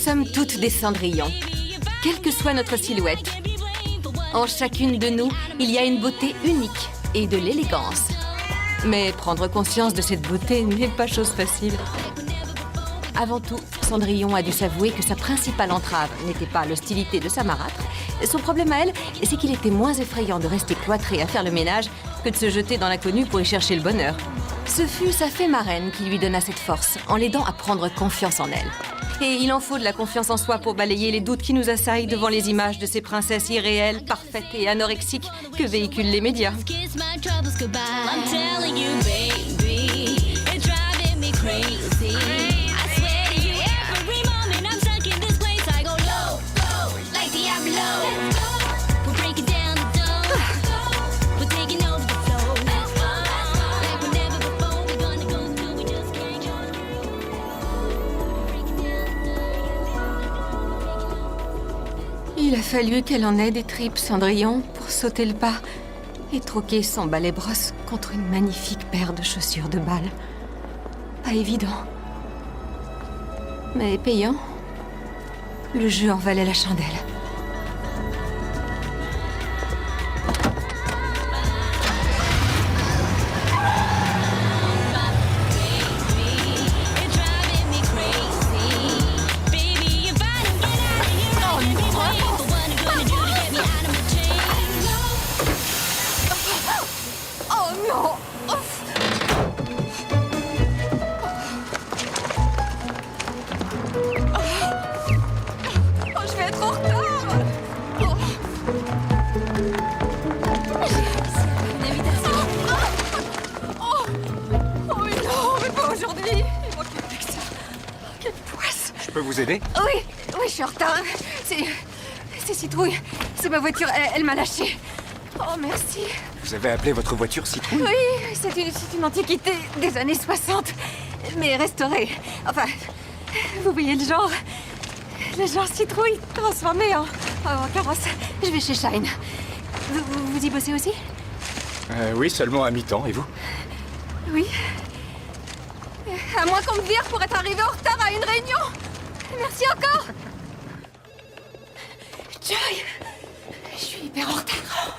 sommes toutes des Cendrillon, quelle que soit notre silhouette. En chacune de nous, il y a une beauté unique et de l'élégance. Mais prendre conscience de cette beauté n'est pas chose facile. Avant tout, Cendrillon a dû s'avouer que sa principale entrave n'était pas l'hostilité de sa marâtre. Son problème à elle, c'est qu'il était moins effrayant de rester cloîtré à faire le ménage que de se jeter dans l'inconnu pour y chercher le bonheur. Ce fut sa fée marraine qui lui donna cette force, en l'aidant à prendre confiance en elle. Et il en faut de la confiance en soi pour balayer les doutes qui nous assaillent devant les images de ces princesses irréelles, parfaites et anorexiques que véhiculent les médias. Il a fallu qu'elle en ait des tripes, Cendrillon, pour sauter le pas et troquer son balai brosse contre une magnifique paire de chaussures de bal. Pas évident. Mais payant. Le jeu en valait la chandelle. Vous aider? Oui, je suis en retard. C'est Citrouille. C'est ma voiture, elle m'a lâché. Oh, merci. Vous avez appelé votre voiture Citrouille? Oui, c'est une antiquité des années 60, mais restaurée. Enfin, vous voyez le genre Citrouille transformé en carrosse. Je vais chez Shine. Vous y bossez aussi? Oui, seulement à mi-temps. Et vous? Oui. À moins qu'on me vire pour être arrivé en retard à une réunion. Merci encore. Joy, je suis hyper en retard.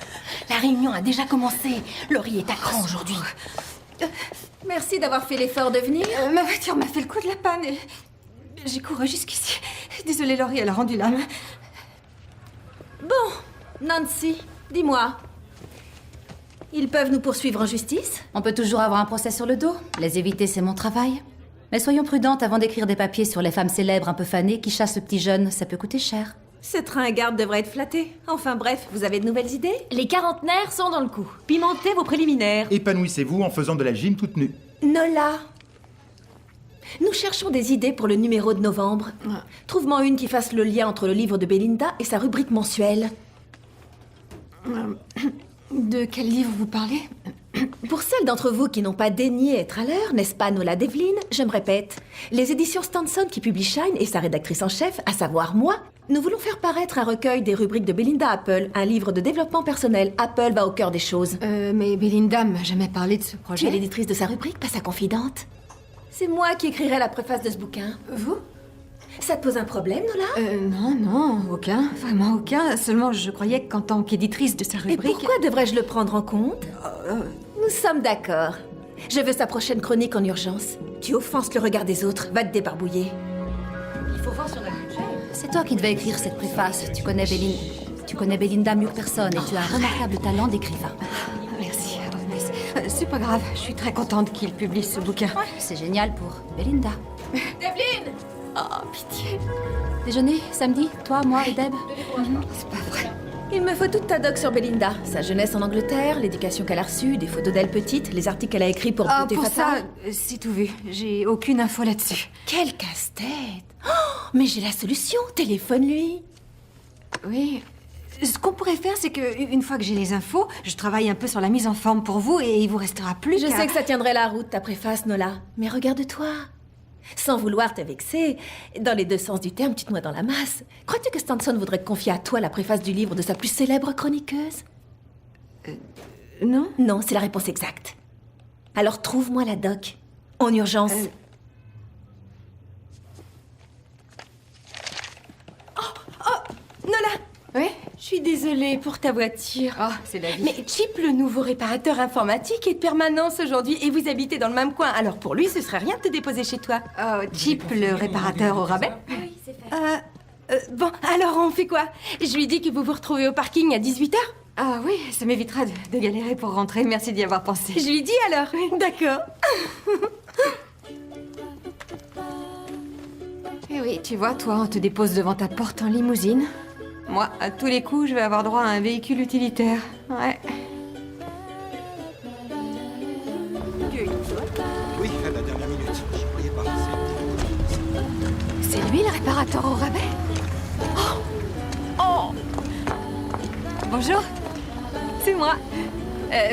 La réunion a déjà commencé. Laurie est à cran aujourd'hui. Merci d'avoir fait l'effort de venir. Ma voiture m'a fait le coup de la panne et j'ai couru jusqu'ici. Désolée, Laurie, elle a rendu l'âme. Bon, Nancy, dis-moi. Ils peuvent nous poursuivre en justice? On peut toujours avoir un procès sur le dos. Les éviter, c'est mon travail. Mais soyons prudentes avant d'écrire des papiers sur les femmes célèbres un peu fanées qui chassent le petit jeune. Ça peut coûter cher. Ce train-garde devrait être flatté. Enfin bref, vous avez de nouvelles idées? Les quarantenaires sont dans le coup. Pimentez vos préliminaires. Épanouissez-vous en faisant de la gym toute nue. Nola, nous cherchons des idées pour le numéro de novembre. Trouve-moi une qui fasse le lien entre le livre de Belinda et sa rubrique mensuelle. De quel livre vous parlez? Pour celles d'entre vous qui n'ont pas daigné être à l'heure, n'est-ce pas, Nola Devlin? Je me répète. Les éditions Stanson qui publient Shine et sa rédactrice en chef, à savoir moi, nous voulons faire paraître un recueil des rubriques de Belinda Apple, un livre de développement personnel. Apple va au cœur des choses. Mais Belinda m'a jamais parlé de ce projet. Tu es l'éditrice de sa rubrique, pas sa confidente. C'est moi qui écrirai la préface de ce bouquin. Vous? Ça te pose un problème, Nola? Non, aucun. Vraiment aucun. Seulement, je croyais qu'en tant qu'éditrice de sa rubrique... Et pourquoi devrais-je le prendre en compte? Nous sommes d'accord. Je veux sa prochaine chronique en urgence. Tu offenses le regard des autres. Va te débarbouiller. Il faut voir sur notre budget. C'est toi qui devais écrire cette préface. Tu connais Belinda mieux que personne et tu as un remarquable talent d'écrivain. Merci. C'est pas grave. Je suis très contente qu'il publie ce bouquin. C'est génial pour Belinda. Devlin! Oh, pitié. Déjeuner, samedi, toi, moi et Deb. C'est pas vrai. Il me faut toute ta doc sur Belinda. Sa jeunesse en Angleterre, l'éducation qu'elle a reçue, des photos d'elle petite, les articles qu'elle a écrits pour Beauté Pour Fatale. ça, c'est tout vu. J'ai aucune info là-dessus. Quel casse-tête! Oh, mais j'ai la solution. Téléphone-lui. Oui. Ce qu'on pourrait faire, c'est que une fois que j'ai les infos, je travaille un peu sur la mise en forme pour vous et il vous restera plus Je qu'à... sais que ça tiendrait la route, ta préface, Nola. Mais regarde-toi. Sans vouloir te vexer, dans les deux sens du terme, tu te noies dans la masse. Crois-tu que Stanson voudrait te confier à toi la préface du livre de sa plus célèbre chroniqueuse? Non? Non, c'est la réponse exacte. Alors trouve-moi la doc. En urgence. Nola, Oui? je suis désolée pour ta voiture. Oh, c'est la vie. Mais Chip, le nouveau réparateur informatique, est de permanence aujourd'hui et vous habitez dans le même coin. Alors pour lui, ce serait rien de te déposer chez toi. Oh, Chip, le réparateur au rabais? Bon, alors on fait quoi? Je lui dis que vous vous retrouvez au parking à 18h. Ah oui, ça m'évitera de galérer pour rentrer. Merci d'y avoir pensé. Je lui dis alors. D'accord. Eh oui, tu vois, toi, on te dépose devant ta porte en limousine. Moi, à tous les coups, je vais avoir droit à un véhicule utilitaire. Ouais. Oui, à la dernière minute. Je croyais pas. C'est lui le réparateur au rabais? Oh! Bonjour, c'est moi.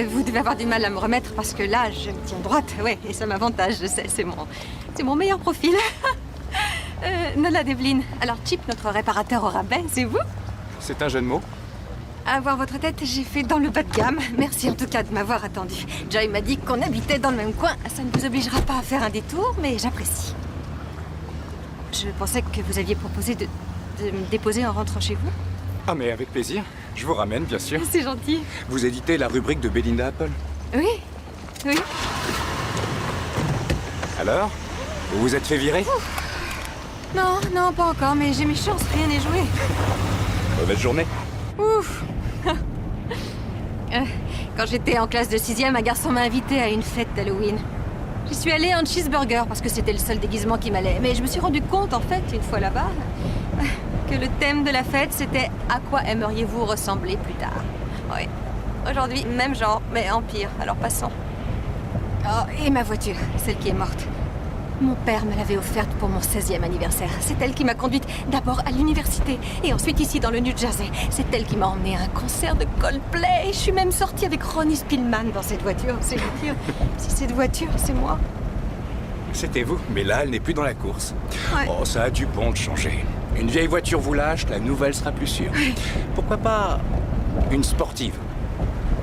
Vous devez avoir du mal à me remettre parce que là, je me tiens droite. Ouais, et ça m'avantage, je sais, c'est mon meilleur profil. Nola Devlin. Alors, Chip, notre réparateur au rabais, c'est vous? C'est un jeu de mots? À voir votre tête, j'ai fait dans le bas de gamme. Merci en tout cas de m'avoir attendu. Joy m'a dit qu'on habitait dans le même coin. Ça ne vous obligera pas à faire un détour, mais j'apprécie. Je pensais que vous aviez proposé de me déposer en rentrant chez vous. Ah, mais avec plaisir. Je vous ramène, bien sûr. C'est gentil. Vous éditez la rubrique de Belinda Apple. Oui, oui. Alors? Vous vous êtes fait virer? Non, non, pas encore, mais j'ai mes chances, rien n'est joué. Mauvaise journée. Ouf. Quand j'étais en classe de 6e, un garçon m'a invité à une fête d'Halloween. J'y suis allée en cheeseburger parce que c'était le seul déguisement qui m'allait. Mais je me suis rendu compte, en fait, une fois là-bas, que le thème de la fête, c'était « À quoi aimeriez-vous ressembler plus tard ?» Oui. Aujourd'hui, même genre, mais en pire. Alors passons. Oh, et ma voiture, celle qui est morte. Mon père me l'avait offerte pour mon 16e anniversaire. C'est elle qui m'a conduite d'abord à l'université et ensuite ici dans le New Jersey. C'est elle qui m'a emmenée à un concert de Coldplay. Et je suis même sortie avec Ronnie Spillman dans cette voiture. C'est dire si cette voiture, c'est moi. C'était vous, mais là, elle n'est plus dans la course. Ouais. Oh, ça a du bon de changer. Une vieille voiture vous lâche, la nouvelle sera plus sûre. Pourquoi pas une sportive?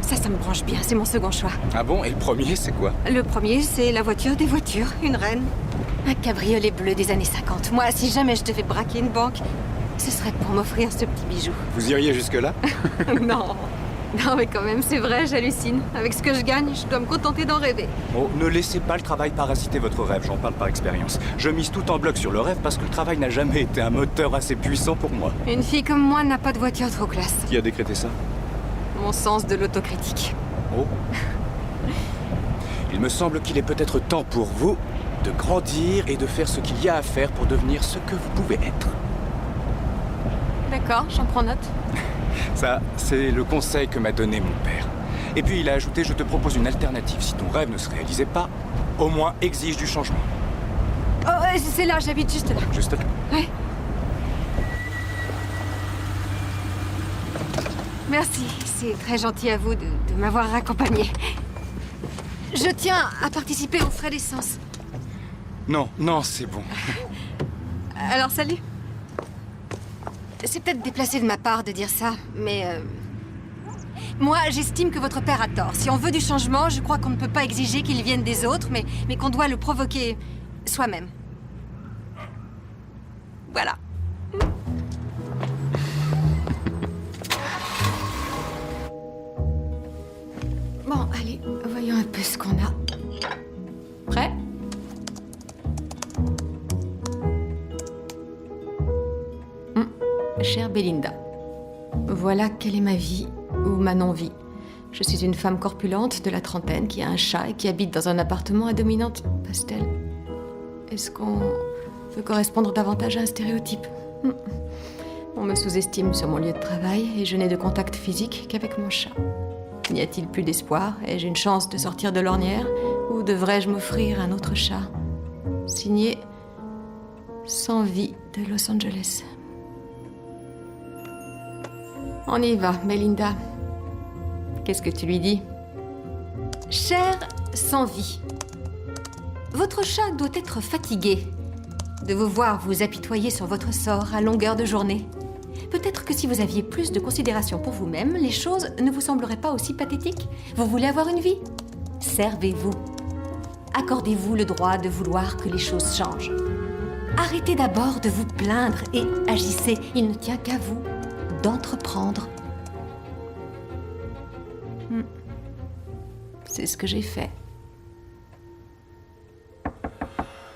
Ça me branche bien. C'est mon second choix. Ah bon? Et le premier, c'est quoi? Le premier, c'est la voiture des voitures. Une reine. Un cabriolet bleu des années 50. Moi, si jamais je devais braquer une banque, ce serait pour m'offrir ce petit bijou. Vous iriez jusque-là? Non. Non, mais quand même, c'est vrai, j'hallucine. Avec ce que je gagne, je dois me contenter d'en rêver. Oh, ne laissez pas le travail parasiter votre rêve, j'en parle par expérience. Je mise tout en bloc sur le rêve parce que le travail n'a jamais été un moteur assez puissant pour moi. Une fille comme moi n'a pas de voiture trop classe. Qui a décrété ça? Mon sens de l'autocritique. Oh. Il me semble qu'il est peut-être temps pour vous de grandir et de faire ce qu'il y a à faire pour devenir ce que vous pouvez être. D'accord, j'en prends note. Ça, c'est le conseil que m'a donné mon père. Et puis il a ajouté, je te propose une alternative. Si ton rêve ne se réalisait pas, au moins exige du changement. Oh, c'est là, j'habite juste là. Juste là. Ouais. Merci, c'est très gentil à vous de m'avoir accompagné. Je tiens à participer aux frais d'essence. Non, non, c'est bon. Alors, salut. C'est peut-être déplacé de ma part de dire ça, mais... Moi, j'estime que votre père a tort. Si on veut du changement, je crois qu'on ne peut pas exiger qu'il vienne des autres, mais qu'on doit le provoquer soi-même. Voilà. Bon, allez, voyons un peu ce qu'on a. Prêt ? Chère Belinda, voilà quelle est ma vie, ou ma non-vie. Je suis une femme corpulente de la trentaine qui a un chat et qui habite dans un appartement à dominante pastel. Est-ce qu'on veut correspondre davantage à un stéréotype ? On me sous-estime sur mon lieu de travail et je n'ai de contact physique qu'avec mon chat. N'y a-t-il plus d'espoir? Ai-je une chance de sortir de l'ornière? Ou devrais-je m'offrir un autre chat? Signé Sans vie de Los Angeles. On y va, Belinda. Qu'est-ce que tu lui dis? Cher sans vie, votre chat doit être fatigué de vous voir vous apitoyer sur votre sort à longueur de journée. Peut-être que si vous aviez plus de considération pour vous-même, les choses ne vous sembleraient pas aussi pathétiques. Vous voulez avoir une vie? Servez-vous. Accordez-vous le droit de vouloir que les choses changent. Arrêtez d'abord de vous plaindre et agissez. Il ne tient qu'à vous d'entreprendre. C'est ce que j'ai fait.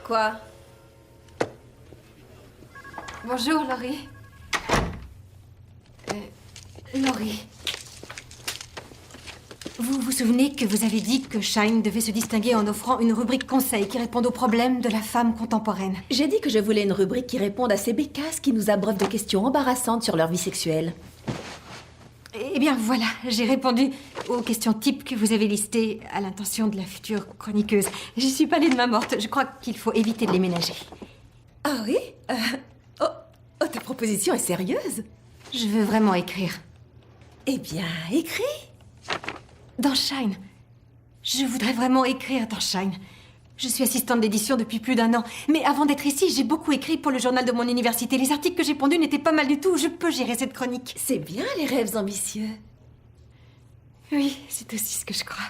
Quoi? Bonjour, Laurie. Laurie. Vous vous souvenez que vous avez dit que Shine devait se distinguer en offrant une rubrique conseil qui réponde aux problèmes de la femme contemporaine. J'ai dit que je voulais une rubrique qui réponde à ces bécasses qui nous abreuvent de questions embarrassantes sur leur vie sexuelle. Eh bien voilà, j'ai répondu aux questions types que vous avez listées à l'intention de la future chroniqueuse. J'y suis pas allée de main morte, je crois qu'il faut éviter de les ménager. Ah oui? Oh, ta proposition est sérieuse? Je veux vraiment écrire. Eh bien, écris. Dans Shine. Je voudrais vraiment écrire dans Shine. Je suis assistante d'édition depuis plus d'1 an. Mais avant d'être ici, j'ai beaucoup écrit pour le journal de mon université. Les articles que j'ai pondus n'étaient pas mal du tout. Je peux gérer cette chronique. C'est bien, les rêves ambitieux. Oui, c'est aussi ce que je crois.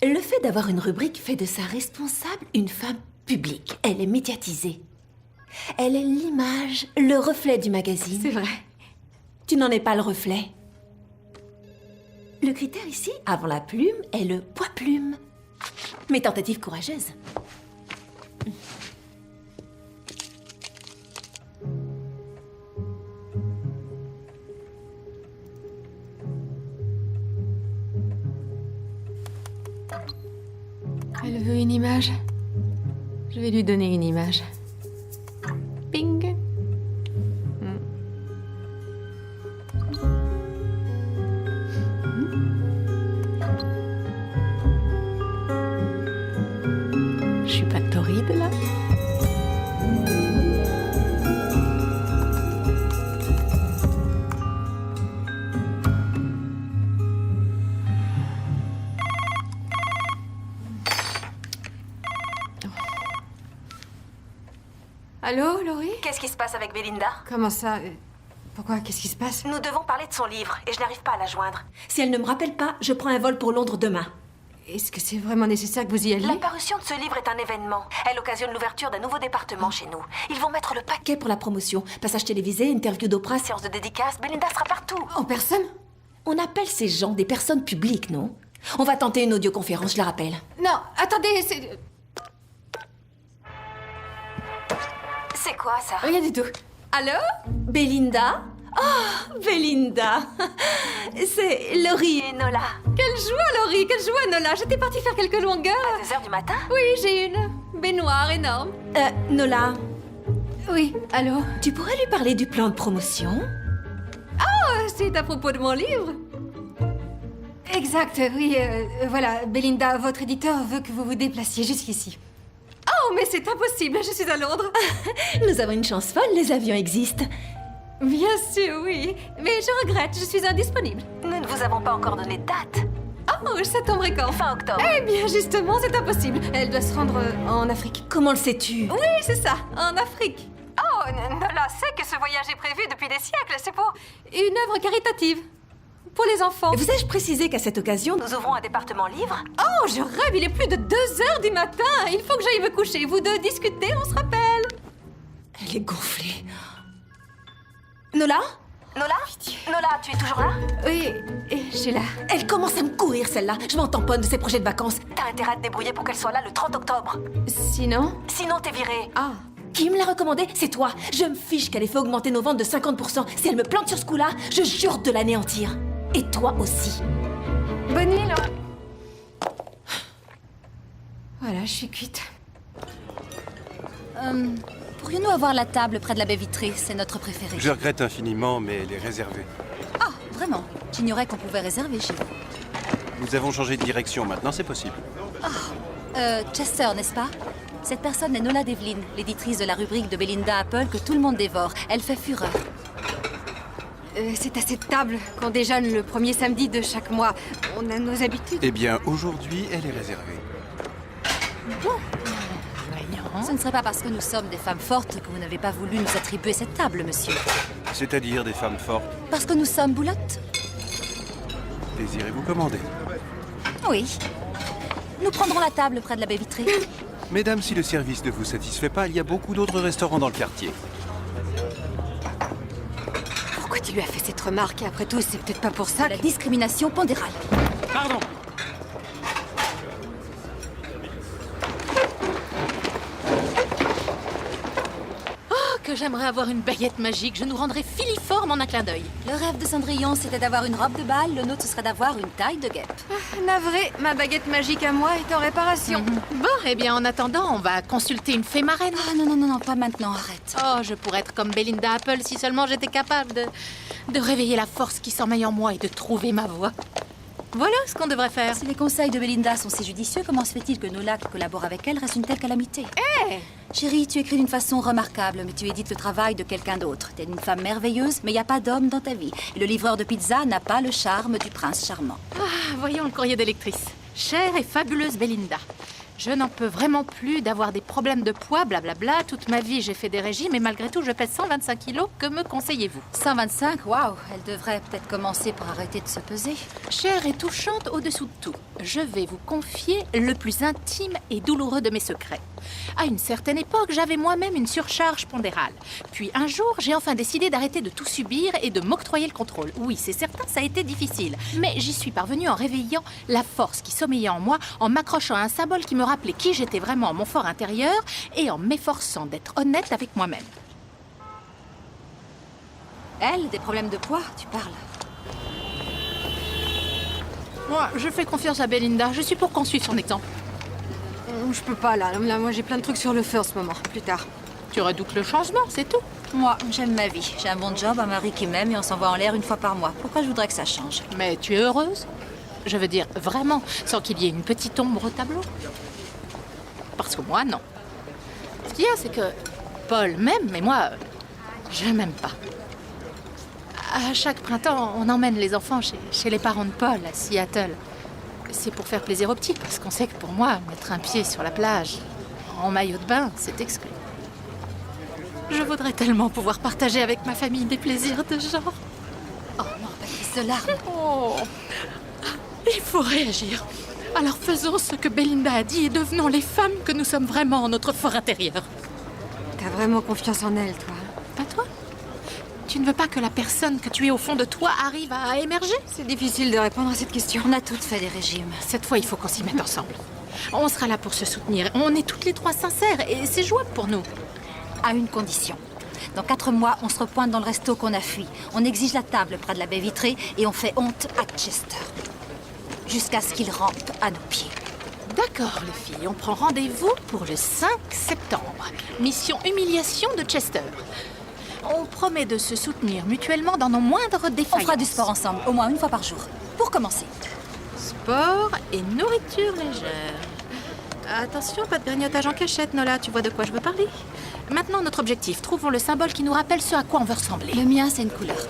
Le fait d'avoir une rubrique fait de sa responsable une femme publique. Elle est médiatisée. Elle est l'image, le reflet du magazine. C'est vrai. Tu n'en es pas le reflet. Le critère ici, avant la plume, est le poids-plume. Mes tentatives courageuses. Elle veut une image. Je vais lui donner une image. Ping. Je suis pas torride, là? Allô, Laurie? Qu'est-ce qui se passe avec Belinda? Comment ça? Pourquoi? Qu'est-ce qui se passe? Nous devons parler de son livre et je n'arrive pas à la joindre. Si elle ne me rappelle pas, je prends un vol pour Londres demain. Est-ce que c'est vraiment nécessaire que vous y alliez? La parution de ce livre est un événement. Elle occasionne l'ouverture d'un nouveau département chez nous. Ils vont mettre le paquet pour la promotion. Passage télévisé, interview d'Oprah, séance de dédicace. Belinda sera partout. En personne? On appelle ces gens des personnes publiques, non? On va tenter une audioconférence, je la rappelle. Non, attendez, c'est... C'est quoi ça? Rien du tout. Allô? Belinda? Oh, Belinda. C'est Laurie et Nola. Quelle joie, Laurie! Quelle joie, Nola! J'étais partie faire quelques longueurs. 2h du matin? Oui, j'ai une baignoire énorme. Nola, Oui, allô? tu pourrais lui parler du plan de promotion? Oh, c'est à propos de mon livre. Exact, oui, voilà, Belinda, votre éditeur veut que vous vous déplaciez jusqu'ici. Oh, mais c'est impossible, je suis à Londres. Nous avons une chance folle, les avions existent. Bien sûr, oui, mais je regrette, je suis indisponible. Nous ne vous avons pas encore donné de date. Oh, ça tomberait quand? Fin octobre. Eh bien, justement, c'est impossible. Elle doit se rendre en Afrique. Comment le sais-tu? Oui, c'est ça, en Afrique. Oh, Nola sait que ce voyage est prévu depuis des siècles. C'est pour une œuvre caritative. Pour les enfants. Vous ai-je précisé qu'à cette occasion, nous ouvrons un département livre? Oh, je rêve, il est plus de 2h du matin. Il faut que j'aille me coucher. Vous deux discutez, on se rappelle. Elle est gonflée. Nola? Nola? Nola, tu es toujours là? Oui, je suis là. Elle commence à me courir, celle-là. Je m'en tamponne de ses projets de vacances. T'as intérêt à te débrouiller pour qu'elle soit là le 30 octobre. Sinon? Sinon, t'es virée. Ah. Qui me l'a recommandé? C'est toi. Je me fiche qu'elle ait fait augmenter nos ventes de 50%. Si elle me plante sur ce coup-là, je jure de l'anéantir. Et toi aussi. Bonne nuit, Laura. Voilà, je suis cuite. Pourrions-nous avoir la table près de la baie vitrée? C'est notre préférée. Je regrette infiniment, mais elle est réservée. Ah, vraiment? J'ignorais qu'on pouvait réserver chez vous. Nous avons changé de direction, maintenant c'est possible. Chester, n'est-ce pas? Cette personne est Nola Devlin, l'éditrice de la rubrique de Belinda Apple que tout le monde dévore. Elle fait fureur. C'est à cette table qu'on déjeune le premier samedi de chaque mois. On a nos habitudes. Eh bien, aujourd'hui, elle est réservée. Ce ne serait pas parce que nous sommes des femmes fortes que vous n'avez pas voulu nous attribuer cette table, monsieur. C'est-à-dire des femmes fortes. Parce que nous sommes boulottes? Désirez-vous commander? Oui. Nous prendrons la table près de la baie vitrée. Mesdames, si le service ne vous satisfait pas, il y a beaucoup d'autres restaurants dans le quartier. qui lui a fait cette remarque. Et après tout, c'est peut-être pas pour ça La que... discrimination pondérale. Pardon. Que j'aimerais avoir une baguette magique, je nous rendrais filiforme en un clin d'œil. Le rêve de Cendrillon, c'était d'avoir une robe de bal, le nôtre, ce serait d'avoir une taille de guêpe. Navré, ma baguette magique à moi est en réparation. Bon, eh bien, en attendant, on va consulter une fée marraine. Ah non, non, non, non, pas maintenant, arrête. Oh, je pourrais être comme Belinda Apple si seulement j'étais capable de réveiller la force qui sommeille en moi et de trouver ma voie. Voilà ce qu'on devrait faire. Si les conseils de Belinda sont si judicieux, comment se fait-il que Nola, qui collabore avec elle, reste une telle calamité? Chérie, tu écris d'une façon remarquable, mais tu édites le travail de quelqu'un d'autre. T'es une femme merveilleuse, mais il n'y a pas d'homme dans ta vie. Et le livreur de pizza n'a pas le charme du prince charmant. Ah, voyons le courrier d'électrice. Chère et fabuleuse Belinda, je n'en peux vraiment plus d'avoir des problèmes de poids, blablabla. Toute ma vie, j'ai fait des régimes et malgré tout, je pèse 125 kilos. Que me conseillez-vous? 125, waouh, elle devrait peut-être commencer par arrêter de se peser. Chère et touchante au-dessous de tout, je vais vous confier le plus intime et douloureux de mes secrets. À une certaine époque, j'avais moi-même une surcharge pondérale. Puis un jour, j'ai enfin décidé d'arrêter de tout subir et de m'octroyer le contrôle. Oui, c'est certain, ça a été difficile. Mais j'y suis parvenue en réveillant la force qui sommeillait en moi, en m'accrochant à un symbole qui me rappelait qui j'étais vraiment, mon fort intérieur, et en m'efforçant d'être honnête avec moi-même. Elle, des problèmes de poids, tu parles? Moi, je fais confiance à Belinda. Je suis pour qu'on suive son exemple. Je peux pas, là. Là, moi, j'ai plein de trucs sur le feu en ce moment. Plus tard. Tu redoutes le changement, c'est tout. Moi, j'aime ma vie. J'ai un bon job, un mari qui m'aime et on s'envoie en l'air une fois par mois. Pourquoi je voudrais que ça change? Mais tu es heureuse? Je veux dire, vraiment, sans qu'il y ait une petite ombre au tableau? Parce que moi, non. Ce qu'il y a, c'est que Paul m'aime, mais moi, je m'aime pas. À chaque printemps, on emmène les enfants chez les parents de Paul, à Seattle. C'est pour faire plaisir aux petits, parce qu'on sait que pour moi, mettre un pied sur la plage, en maillot de bain, c'est exclu. Je voudrais tellement pouvoir partager avec ma famille des plaisirs de genre. Oh non, pas crise de larmes. Oh, il faut réagir. Alors faisons ce que Belinda a dit et devenons les femmes que nous sommes vraiment en notre fort intérieur. T'as vraiment confiance en elle, toi? Pas toi? Tu ne veux pas que la personne que tu es au fond de toi arrive à émerger? C'est difficile de répondre à cette question. On a toutes fait des régimes. Cette fois, il faut qu'on s'y mette ensemble. On sera là pour se soutenir. On est toutes les trois sincères et c'est jouable pour nous. À une condition. Dans 4 mois, on se repointe dans le resto qu'on a fui. On exige la table près de la baie vitrée et on fait honte à Chester. Jusqu'à ce qu'il rampe à nos pieds. D'accord, les filles. On prend rendez-vous pour le 5 septembre. Mission humiliation de Chester. On promet de se soutenir mutuellement dans nos moindres défaillances. On fera du sport ensemble, au moins une fois par jour. Pour commencer. Sport et nourriture légère. Attention, pas de grignotage en cachette, Nola. Tu vois de quoi je veux parler? Maintenant, notre objectif. Trouvons le symbole qui nous rappelle ce à quoi on veut ressembler. Le mien, c'est une couleur.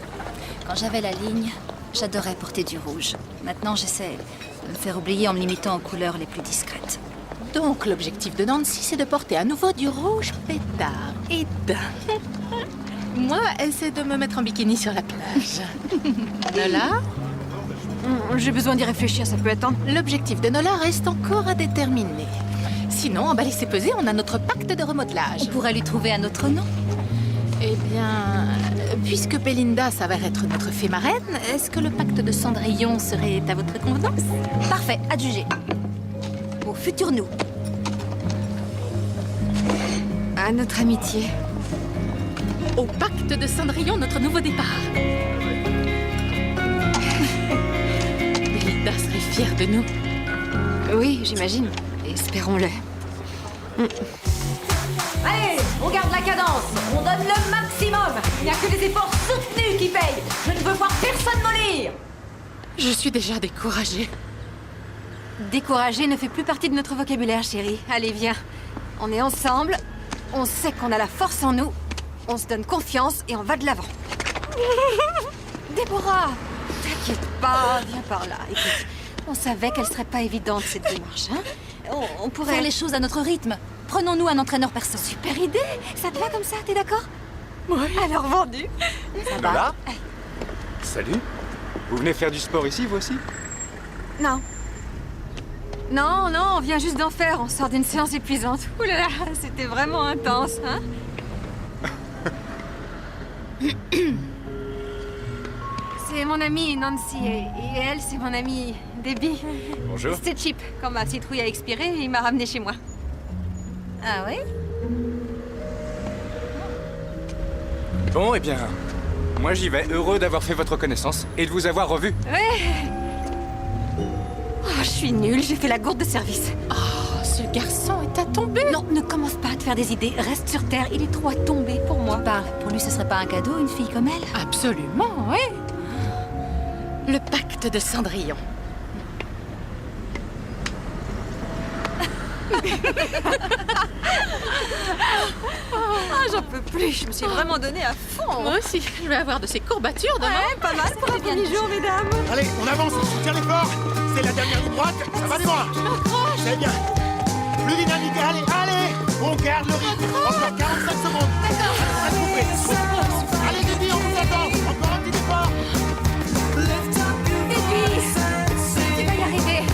Quand j'avais la ligne, j'adorais porter du rouge. Maintenant, j'essaie de me faire oublier en me limitant aux couleurs les plus discrètes. Donc, l'objectif de Nancy, c'est de porter à nouveau du rouge pétard. Et moi, c'est de me mettre en bikini sur la plage. Nola? J'ai besoin d'y réfléchir, ça peut attendre. L'objectif de Nola reste encore à déterminer. Sinon, on va laisser peser, on a notre pacte de remodelage. On pourrait lui trouver un autre nom. Eh bien, puisque Belinda s'avère être notre fée marraine, est-ce que le pacte de Cendrillon serait à votre convenance? Parfait, adjugé. Au futur nous. À notre amitié. Au pacte de Cendrillon, notre nouveau départ. Belinda serait fière de nous. Oui, j'imagine. Espérons-le. Allez, on garde la cadence. On donne le maximum. Il n'y a que les efforts soutenus qui payent. Je ne veux voir personne mollir. Je suis déjà découragée. Décourager ne fait plus partie de notre vocabulaire, chérie. Allez, viens. On est ensemble. On sait qu'on a la force en nous. On se donne confiance et on va de l'avant. Déborah, t'inquiète pas, viens par là. Écoute, on savait qu'elle serait pas évidente cette démarche, hein. On pourrait Faire les choses à notre rythme. Prenons-nous un entraîneur perso. Super idée. Ça te va comme ça, t'es d'accord? Oui. Alors vendu. Ça va. Nola? Salut. Vous venez faire du sport ici, vous aussi? Non. Non, non, on vient juste d'en faire. On sort d'une séance épuisante. Ouh là là, c'était vraiment intense, hein? C'est mon amie Nancy et elle, c'est mon amie Debbie. Bonjour. C'est Chip. Quand ma citrouille a expiré, il m'a ramené chez moi. Ah oui? Bon, eh bien, moi j'y vais, heureux d'avoir fait votre connaissance et de vous avoir revu. Oh, je suis nulle, j'ai fait la gourde de service. Oh, ce garçon est à tomber. Non, ne commence pas à te faire des idées. Reste sur Terre, il est trop à tomber pour moi. Parle, pour lui ce serait pas un cadeau, une fille comme elle? Absolument, oui. Le pacte de Cendrillon. Ah, j'en peux plus, je me suis vraiment donnée à fond. Moi aussi, je vais avoir de ces courbatures demain. Ouais, pas mal pour un premier jour, mesdames. Allez, on avance, on soutient l'effort. C'est la dernière ligne droite, ça va démarrer. C'est bien. Plus dynamique, allez, on garde le rythme. Encore 45 secondes. D'accord. Allez, Debbie, on vous attend. Encore un petit effort. Tu vas y arriver.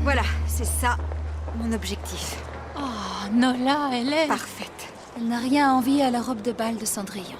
Voilà, c'est ça, mon objectif. Oh, Nola, elle est... Parfaite. Elle n'a rien à envier à la robe de bal de Cendrillon.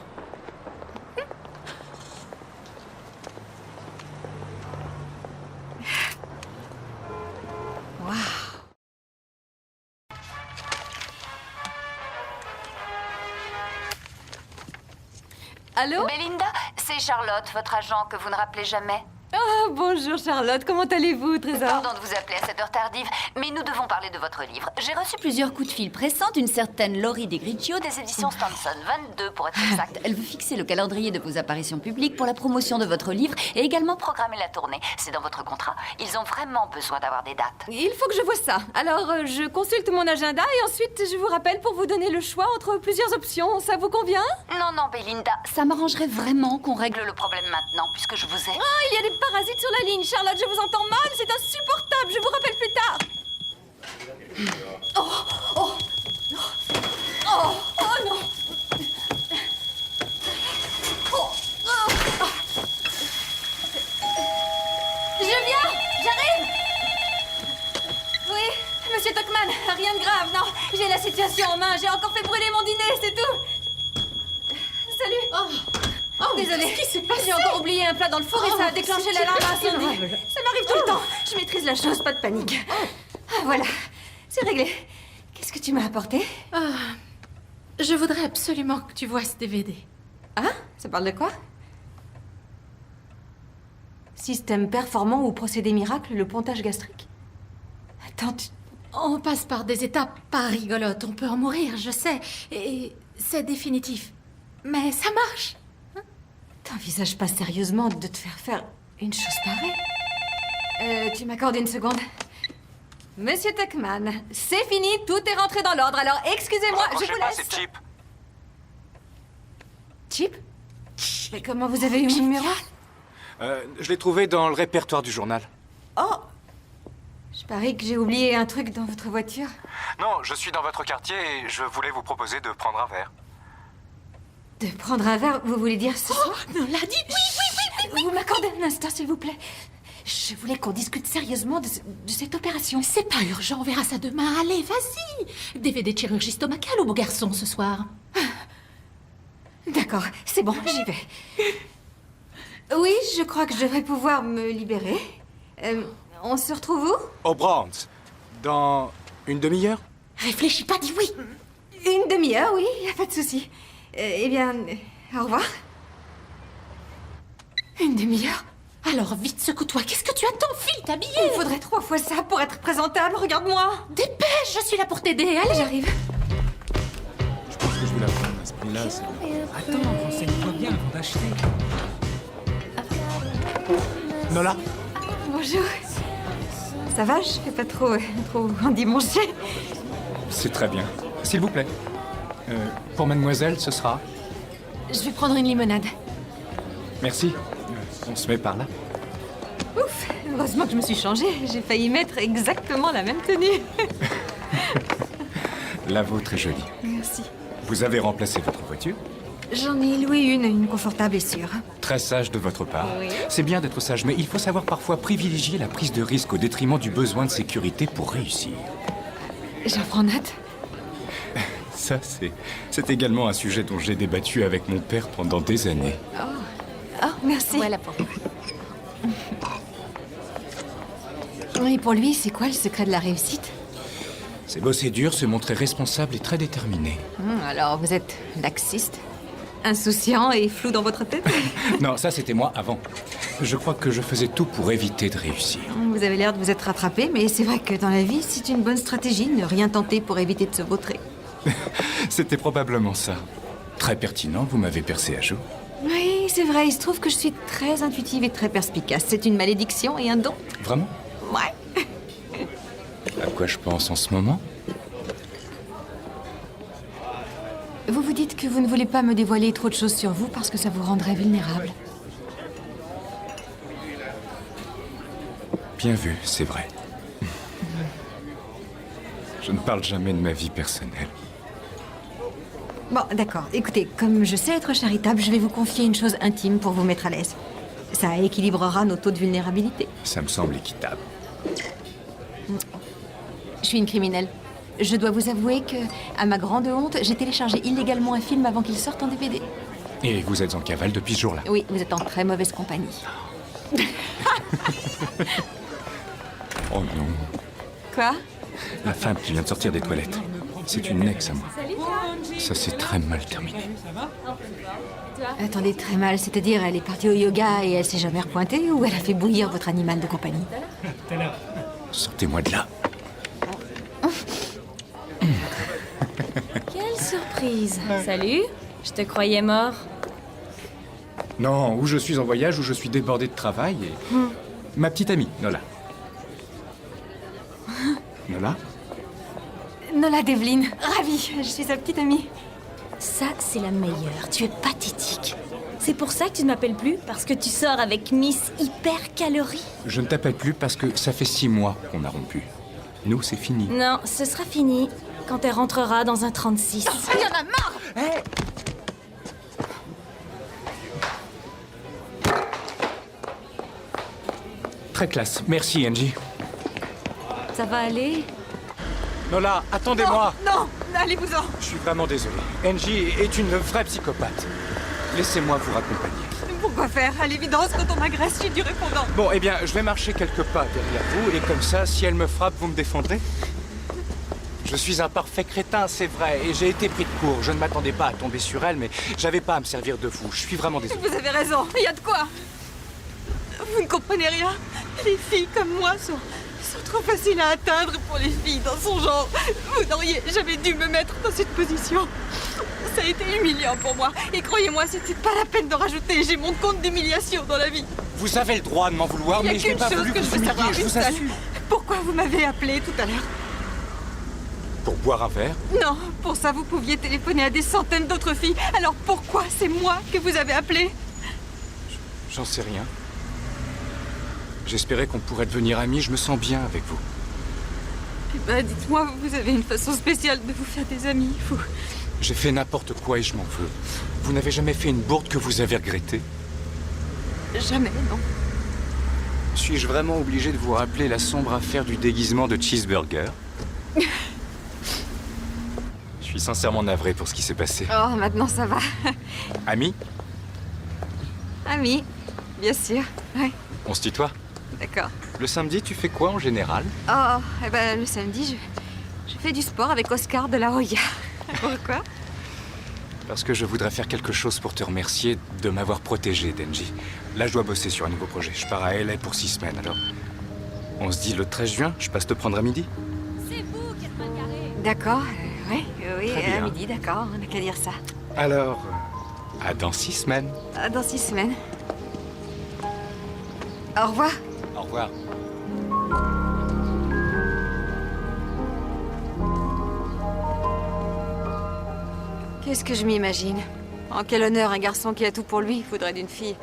Allô? Belinda, c'est Charlotte, votre agent que vous ne rappelez jamais. Oh, bonjour Charlotte, comment allez-vous, Trésor? Pardon de vous appeler à cette heure tardive, mais nous devons parler de votre livre. J'ai reçu plusieurs coups de fil pressants d'une certaine Laurie Degriccio des éditions Stanson, 22 pour être exact. Elle veut fixer le calendrier de vos apparitions publiques pour la promotion de votre livre et également programmer la tournée. C'est dans votre contrat. Ils ont vraiment besoin d'avoir des dates. Il faut que je vois ça. Alors, je consulte mon agenda et ensuite je vous rappelle pour vous donner le choix entre plusieurs options. Ça vous convient? Non, non, Belinda, ça m'arrangerait vraiment qu'on règle le problème maintenant, puisque je vous ai... Oh, il y a des parasites sur la ligne, Charlotte, je vous entends mal, c'est insupportable, je vous rappelle plus tard. Oh, oh, oh, oh non. Oh, oh. Je viens, j'arrive. Oui, monsieur Tuckman, rien de grave, non. J'ai la situation en main, j'ai encore fait brûler mon dîner, c'est tout. Salut. Oh, désolée. Qu'est-ce qui s'est passé? J'ai encore oublié un plat dans le four et ça a déclenché l'alarme incendie. Ça m'arrive tout le temps. Je maîtrise la chose, pas de panique. Ah, voilà, c'est réglé. Qu'est-ce que tu m'as apporté? Je voudrais absolument que tu vois ce DVD. Hein? Ça parle de quoi? Système performant ou procédé miracle, le pontage gastrique? Attends, On passe par des étapes pas rigolotes. On peut en mourir, je sais. Et c'est définitif. Mais ça marche. t'envisages pas sérieusement de te faire une chose pareille? Tu m'accordes une seconde? Monsieur Tuckman, c'est fini, tout est rentré dans l'ordre, alors excusez-moi, je vous laisse. C'est Chip. Chip? Mais comment vous avez eu mon numéro? Je l'ai trouvé dans le répertoire du journal. Oh! Je parie que j'ai oublié un truc dans votre voiture. Non, je suis dans votre quartier et je voulais vous proposer de prendre un verre. De prendre un verre, vous voulez dire ce soir? On l'a dit, oui. Vous m'accordez un instant, s'il vous plaît. Je voulais qu'on discute sérieusement de cette opération. C'est pas urgent, on verra ça demain. Allez, vas-y. DVD de chirurgie stomacale au beau garçon ce soir. D'accord, c'est bon, j'y vais. Oui, je crois que je devrais pouvoir me libérer. On se retrouve où? Au Bronx. Dans une demi-heure? Réfléchis pas, dis oui. Une demi-heure, oui, y a pas de souci. Eh bien, au revoir. Une demi-heure? Alors vite, secoue-toi. Qu'est-ce que tu attends? File, t'habiller. Il me faudrait 3 fois ça pour être présentable, regarde-moi. Dépêche, je suis là pour t'aider. Allez, J'arrive. Je pense que je vais la prendre à ce prix-là. Attends, renseigne-toi bien avant d'acheter. Nola. Bonjour. Ça va? Je fais pas trop endimanché. C'est très bien. S'il vous plaît. Pour mademoiselle, ce sera... Je vais prendre une limonade. Merci. On se met par là. Ouf, heureusement que je me suis changée. J'ai failli mettre exactement la même tenue. La vôtre est jolie. Merci. Vous avez remplacé votre voiture? J'en ai loué une confortable et sûre. Très sage de votre part. Oui. C'est bien d'être sage, mais il faut savoir parfois privilégier la prise de risque au détriment du besoin de sécurité pour réussir. J'en prends note. Ça, c'est également un sujet dont j'ai débattu avec mon père pendant des années. Oh, merci. Voilà pour toi. Et pour lui, c'est quoi le secret de la réussite? C'est bosser dur, se montrer responsable et très déterminé. Alors, vous êtes laxiste, insouciant et flou dans votre tête? Non, ça c'était moi avant. Je crois que je faisais tout pour éviter de réussir. Vous avez l'air de vous être rattrapé, mais c'est vrai que dans la vie, c'est une bonne stratégie, ne rien tenter pour éviter de se vautrer. C'était probablement ça. Très pertinent, vous m'avez percé à jour. Oui, c'est vrai, il se trouve que je suis très intuitive et très perspicace. C'est une malédiction et un don. Vraiment? Ouais. À quoi je pense en ce moment? Vous vous dites que vous ne voulez pas me dévoiler trop de choses sur vous parce que ça vous rendrait vulnérable. Bien vu, c'est vrai. Je ne parle jamais de ma vie personnelle. Bon, d'accord. Écoutez, comme je sais être charitable, je vais vous confier une chose intime pour vous mettre à l'aise. Ça équilibrera nos taux de vulnérabilité. Ça me semble équitable. Je suis une criminelle. Je dois vous avouer que, à ma grande honte, j'ai téléchargé illégalement un film avant qu'il sorte en DVD. Et vous êtes en cavale depuis ce jour-là? Oui, vous êtes en très mauvaise compagnie. Oh non. Quoi? La femme qui vient de sortir des toilettes. C'est une ex à moi. Ça s'est très mal terminé. Attendez, très mal, c'est-à-dire elle est partie au yoga et elle s'est jamais repointée ou elle a fait bouillir votre animal de compagnie? Sortez-moi de là. Quelle surprise. Salut, je te croyais mort. Non, ou je suis en voyage, ou je suis débordé de travail et... Ma petite amie, Nola. Nola? Nola Devlin, ravie, je suis sa petite amie. Ça, c'est la meilleure. Tu es pathétique. C'est pour ça que tu ne m'appelles plus? Parce que tu sors avec Miss Hyper Calorie? Je ne t'appelle plus parce que ça fait 6 mois qu'on a rompu. Nous, c'est fini. Non, ce sera fini quand elle rentrera dans un 36. Il y en a marre. Très classe. Merci, Angie. Ça va aller? Nola, attendez-moi. Non, allez-vous-en. Je suis vraiment désolé. Angie est une vraie psychopathe. Laissez-moi vous raccompagner. Pourquoi faire? À l'évidence, quand on m'agresse, j'ai du répondant. Bon, eh bien, je vais marcher quelques pas derrière vous, et comme ça, si elle me frappe, vous me défendrez. Je suis un parfait crétin, c'est vrai, et j'ai été pris de court. Je ne m'attendais pas à tomber sur elle, mais j'avais pas à me servir de vous. Je suis vraiment désolé. Vous avez raison, il y a de quoi. Vous ne comprenez rien. Les filles comme moi sont trop faciles à atteindre pour les filles dans son genre. Vous n'auriez jamais dû me mettre dans cette position. Ça a été humiliant pour moi. Et croyez-moi, c'était pas la peine de rajouter. J'ai mon compte d'humiliation dans la vie. Vous avez le droit de m'en vouloir, mais je n'ai pas voulu que je vous veux humilier, savoir, je une vous seule. assure. Pourquoi vous m'avez appelé tout à l'heure? Pour boire un verre? Non, pour ça vous pouviez téléphoner à des centaines d'autres filles. Alors pourquoi c'est moi que vous avez appelé? J'en sais rien. J'espérais qu'on pourrait devenir amis, je me sens bien avec vous. Eh ben, dites-moi, vous avez une façon spéciale de vous faire des amis, vous. J'ai fait n'importe quoi et je m'en veux. Vous n'avez jamais fait une bourde que vous avez regrettée? Jamais, non. Suis-je vraiment obligé de vous rappeler la sombre affaire du déguisement de Cheeseburger? Je suis sincèrement navré pour ce qui s'est passé. Oh, maintenant ça va. Ami? Ami, bien sûr. Ouais, On se tutoie? d'accord. Le samedi, tu fais quoi en général? Oh, eh ben, le samedi, je fais du sport avec Oscar de la Hoya. Pourquoi? Parce que je voudrais faire quelque chose pour te remercier de m'avoir protégé, Denji. Là, je dois bosser sur un nouveau projet. Je pars à LA pour 6 semaines, alors... On se dit le 13 juin, je passe te prendre à midi. D'accord, oui, Très à bien. midi, d'accord, on n'a qu'à dire ça. Alors, à dans 6 semaines. Dans 6 semaines. Au revoir. Au revoir. Qu'est-ce que je m'imagine? En quel honneur un garçon qui a tout pour lui voudrait d'une fille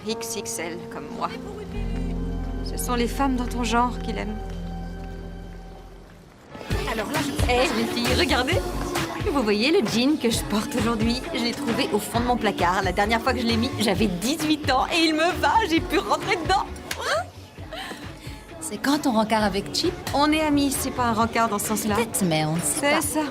XXL comme moi. Ce sont les femmes dans ton genre qu'il aime. Alors là, les filles, regardez. Vous voyez le jean que je porte aujourd'hui? Je l'ai trouvé au fond de mon placard. La dernière fois que je l'ai mis, j'avais 18 ans et il me va, j'ai pu rentrer dedans. C'est quand ton rencard avec Chip? On est amis, c'est pas un rencard dans ce sens-là. Peut-être, mais on ne sait pas. C'est ça.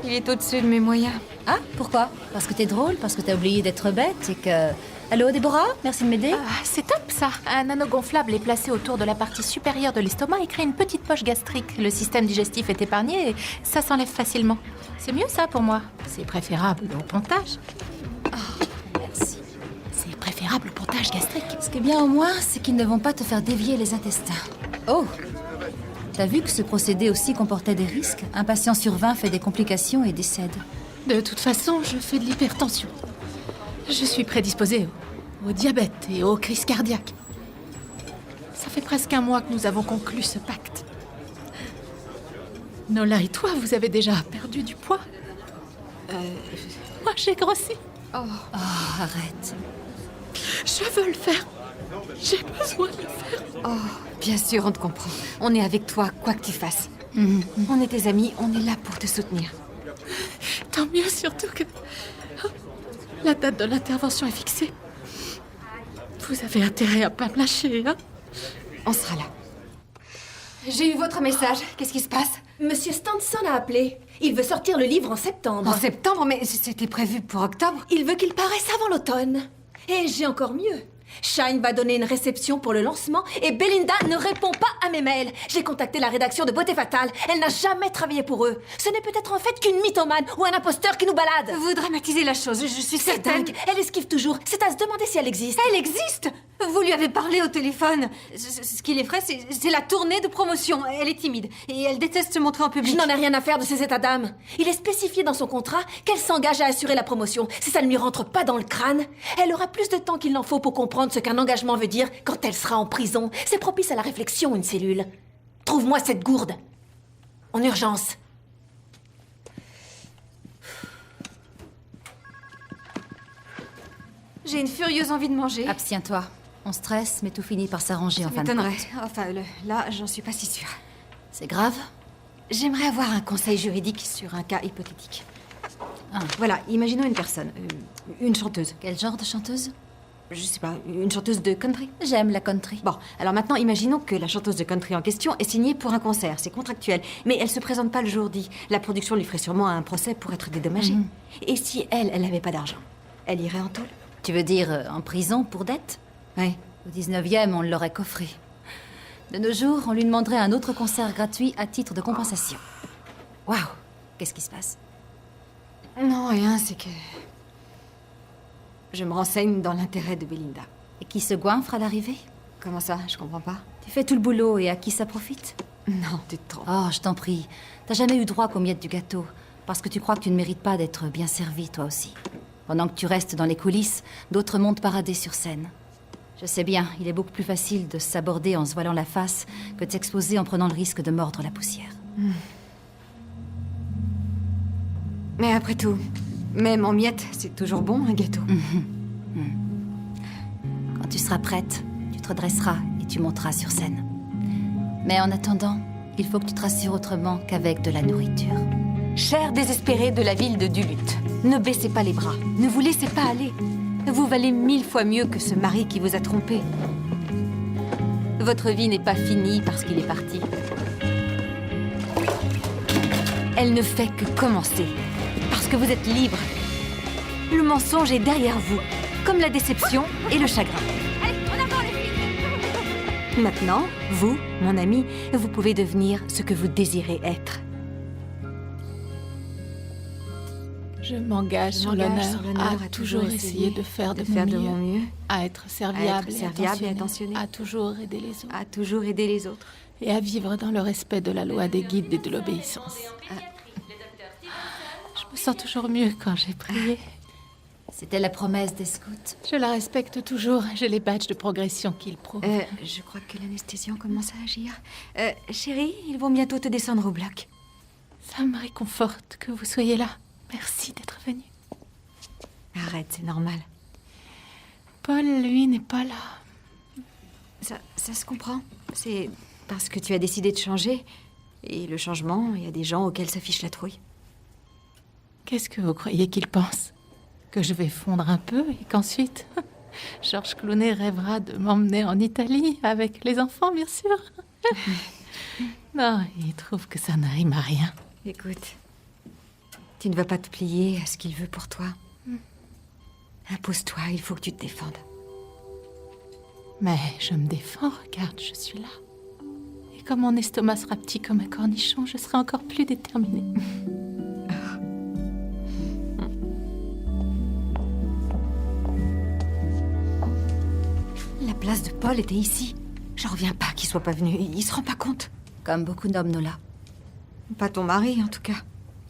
Il est au-dessus de mes moyens. Ah, pourquoi? Parce que t'es drôle? Parce que t'as oublié d'être bête et que... Allô, Déborah? Merci de m'aider. C'est top ça. Un anneau gonflable est placé autour de la partie supérieure de l'estomac et crée une petite poche gastrique. Le système digestif est épargné et ça s'enlève facilement. C'est mieux ça pour moi. C'est préférable au pontage. Merci. C'est préférable au pontage gastrique. Ce qui est bien au moins, c'est qu'ils ne vont pas te faire dévier les intestins. Oh! T'as vu que ce procédé aussi comportait des risques? Un patient sur 20 fait des complications et décède. De toute façon, je fais de l'hypertension. Je suis prédisposée au diabète et aux crises cardiaques. Ça fait presque un mois que nous avons conclu ce pacte. Nola et toi, vous avez déjà perdu du poids. Moi, j'ai grossi. Oh, arrête. Je veux le faire. J'ai besoin de le faire. Oh, bien sûr, on te comprend. On est avec toi, quoi que tu fasses. On est tes amis, on est là pour te soutenir. Tant mieux, surtout que la date de l'intervention est fixée. Vous avez intérêt à pas me lâcher, hein? On sera là. J'ai eu votre message. Qu'est-ce qui se passe? Monsieur Stanson a appelé. Il veut sortir le livre en septembre. En septembre, mais c'était prévu pour octobre. Il veut qu'il paraisse avant l'automne. Et j'ai encore mieux. Shine va donner une réception pour le lancement et Belinda ne répond pas à mes mails. J'ai contacté la rédaction de Beauté Fatale. Elle n'a jamais travaillé pour eux. Ce n'est peut-être en fait qu'une mythomane ou un imposteur qui nous balade. Vous dramatisez la chose, je suis C'est certaine. dingue. Elle esquive toujours. C'est à se demander si elle existe. Elle existe. Vous lui avez parlé au téléphone. Ce qui l'effraie, c'est la tournée de promotion. Elle est timide et elle déteste se montrer en public. Je n'en ai rien à faire de ces états d'âme. Il est spécifié dans son contrat qu'elle s'engage à assurer la promotion. Si ça ne lui rentre pas dans le crâne, elle aura plus de temps qu'il n'en faut pour comprendre ce qu'un engagement veut dire quand elle sera en prison. C'est propice à la réflexion, une cellule. Trouve-moi cette gourde. En urgence. J'ai une furieuse envie de manger. Abstiens-toi. On stresse, mais tout finit par s'arranger en Ça fin de m'étonnerait. compte. Enfin, là, j'en suis pas si sûre. C'est grave? J'aimerais avoir un conseil juridique sur un cas hypothétique. Ah. Voilà, imaginons une personne, une chanteuse. Quel genre de chanteuse? Je sais pas, une chanteuse de country. J'aime la country. Bon, alors maintenant, imaginons que la chanteuse de country en question est signée pour un concert, c'est contractuel, mais elle se présente pas le jour dit. La production lui ferait sûrement un procès pour être dédommagée. Et si elle n'avait pas d'argent, elle irait en tôle? Tu veux dire en prison pour dette? Oui. Au 19e, on l'aurait coffré. De nos jours, on lui demanderait un autre concert gratuit à titre de compensation. Waouh! Qu'est-ce qui se passe? Non, rien, c'est que... Je me renseigne dans l'intérêt de Belinda. Et qui se goinfre à l'arrivée? Comment ça? Je comprends pas. Tu fais tout le boulot et à qui ça profite? Non, tu te trompes. Oh, je t'en prie. T'as jamais eu droit qu'aux miettes du gâteau. Parce que tu crois que tu ne mérites pas d'être bien servi, toi aussi. Pendant que tu restes dans les coulisses, d'autres montent parader sur scène. Je sais bien, il est beaucoup plus facile de s'aborder en se voilant la face que de s'exposer en prenant le risque de mordre la poussière. Mais après tout, même en miettes, c'est toujours bon, un gâteau. Quand tu seras prête, tu te redresseras et tu monteras sur scène. Mais en attendant, il faut que tu te rassures autrement qu'avec de la nourriture. Chers désespérés de la ville de Duluth, ne baissez pas les bras, ne vous laissez pas aller. Vous valez 1000 fois mieux que ce mari qui vous a trompé. Votre vie n'est pas finie parce qu'il est parti. Elle ne fait que commencer, parce que vous êtes libre. Le mensonge est derrière vous, comme la déception et le chagrin. Allez, en avant les filles! Maintenant, vous, mon ami, vous pouvez devenir ce que vous désirez être. Je m'engage sur l'honneur à toujours essayer de faire de mon mieux, à être serviable et attentionné, à toujours aider les autres. Et à vivre dans le respect de la loi des guides et de l'obéissance. Je me sens toujours mieux quand j'ai prié. C'était la promesse des scouts. Je la respecte toujours. J'ai les badges de progression qu'ils prouvent. Je crois que l'anesthésiant commence à agir. Chérie, ils vont bientôt te descendre au bloc. Ça me réconforte que vous soyez là. Merci d'être venu. Arrête, c'est normal. Paul, lui, n'est pas là. Ça se comprend. C'est parce que tu as décidé de changer. Et le changement, il y a des gens auxquels ça fiche la trouille. Qu'est-ce que vous croyez qu'il pense? Que je vais fondre un peu et qu'ensuite, Georges Clooney rêvera de m'emmener en Italie avec les enfants, bien sûr. Non, il trouve que ça n'arrime à rien. Écoute, tu ne vas pas te plier à ce qu'il veut pour toi. Impose-toi, il faut que tu te défendes. Mais je me défends, regarde, je suis là. Et quand mon estomac sera petit comme un cornichon, je serai encore plus déterminée. La place de Paul était ici. J'en reviens pas qu'il soit pas venu. Il se rend pas compte. Comme beaucoup d'hommes, Nola. Pas ton mari, en tout cas.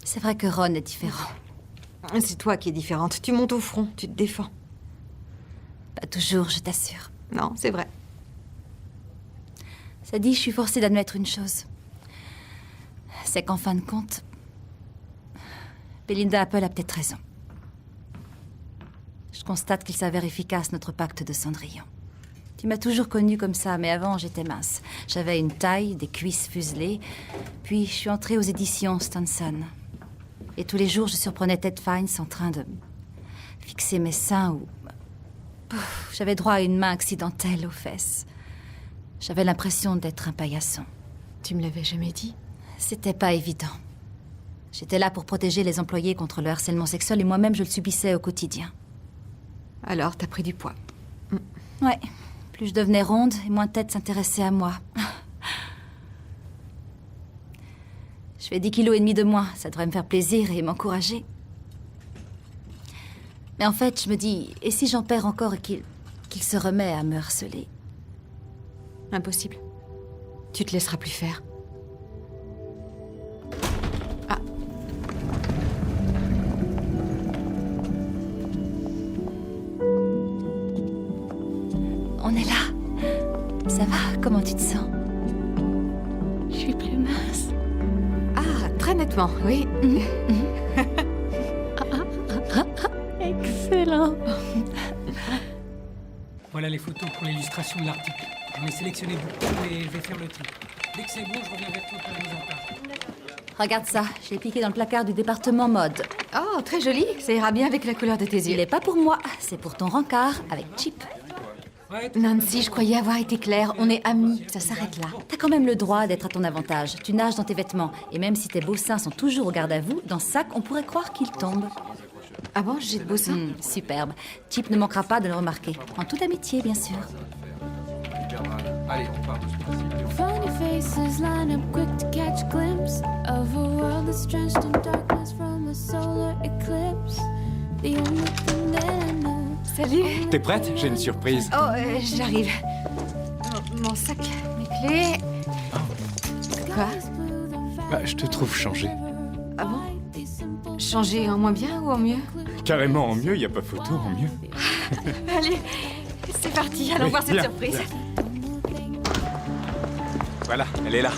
C'est vrai que Ron est différent. C'est toi qui es différente. Tu montes au front, tu te défends. Pas toujours, je t'assure. Non, c'est vrai. Ça dit, je suis forcée d'admettre une chose. C'est qu'en fin de compte, Belinda Apple a peut-être raison. Je constate qu'il s'avère efficace, notre pacte de Cendrillon. Tu m'as toujours connue comme ça, mais avant, j'étais mince. J'avais une taille, des cuisses fuselées. Puis, je suis entrée aux éditions Stanson. Et tous les jours, je surprenais Ted Fines en train de fixer mes seins ou... Pouf, j'avais droit à une main accidentelle aux fesses. J'avais l'impression d'être un paillasson. Tu me l'avais jamais dit? C'était pas évident. J'étais là pour protéger les employés contre le harcèlement sexuel et moi-même, je le subissais au quotidien. Alors, t'as pris du poids. Ouais. Plus je devenais ronde, et moins Ted s'intéressait à moi. Je fais 10,5 kilos de moins. Ça devrait me faire plaisir et m'encourager. Mais en fait, je me dis, et si j'en perds encore et qu'il se remet à me harceler? Impossible. Tu te laisseras plus faire. Ah. On est là. Ça va? Comment tu te sens? Je suis plus mince. Ah, très nettement, oui. Excellent. Voilà les photos pour l'illustration de l'article. J'en ai sélectionné beaucoup et je vais faire le tri. Dès que c'est bon, je reviens vers toi pour la mise en page. Regarde ça. Je l'ai piqué dans le placard du département mode. Oh, très joli. Ça ira bien avec la couleur de tes yeux. Il n'est pas pour moi. C'est pour ton rencard avec Chip. Ouais, Nancy, je croyais avoir été claire. On est amis. Ça s'arrête là. T'as quand même le droit d'être à ton avantage. Tu nages dans tes vêtements. Et même si tes beaux seins sont toujours au garde à vous, dans ce sac, on pourrait croire qu'ils tombent. Ah bon, j'ai de beaux seins? Superbe. Chip ne manquera pas de le remarquer. En toute amitié, bien sûr. Allez, on part de ce principe. Funny faces line up quick to catch a glimpse of a world that's drenched in darkness from a solar eclipse. The only thing that I know. Salut. T'es prête? J'ai une surprise. Oh, j'arrive. Mon sac, mes clés. Quoi? Bah, je te trouve changé. Ah bon? Changer en moins bien ou en mieux? Carrément en mieux, y a pas photo en mieux. Allez, c'est parti. Allons Oui, voir cette bien, surprise. bien. Voilà, elle est là.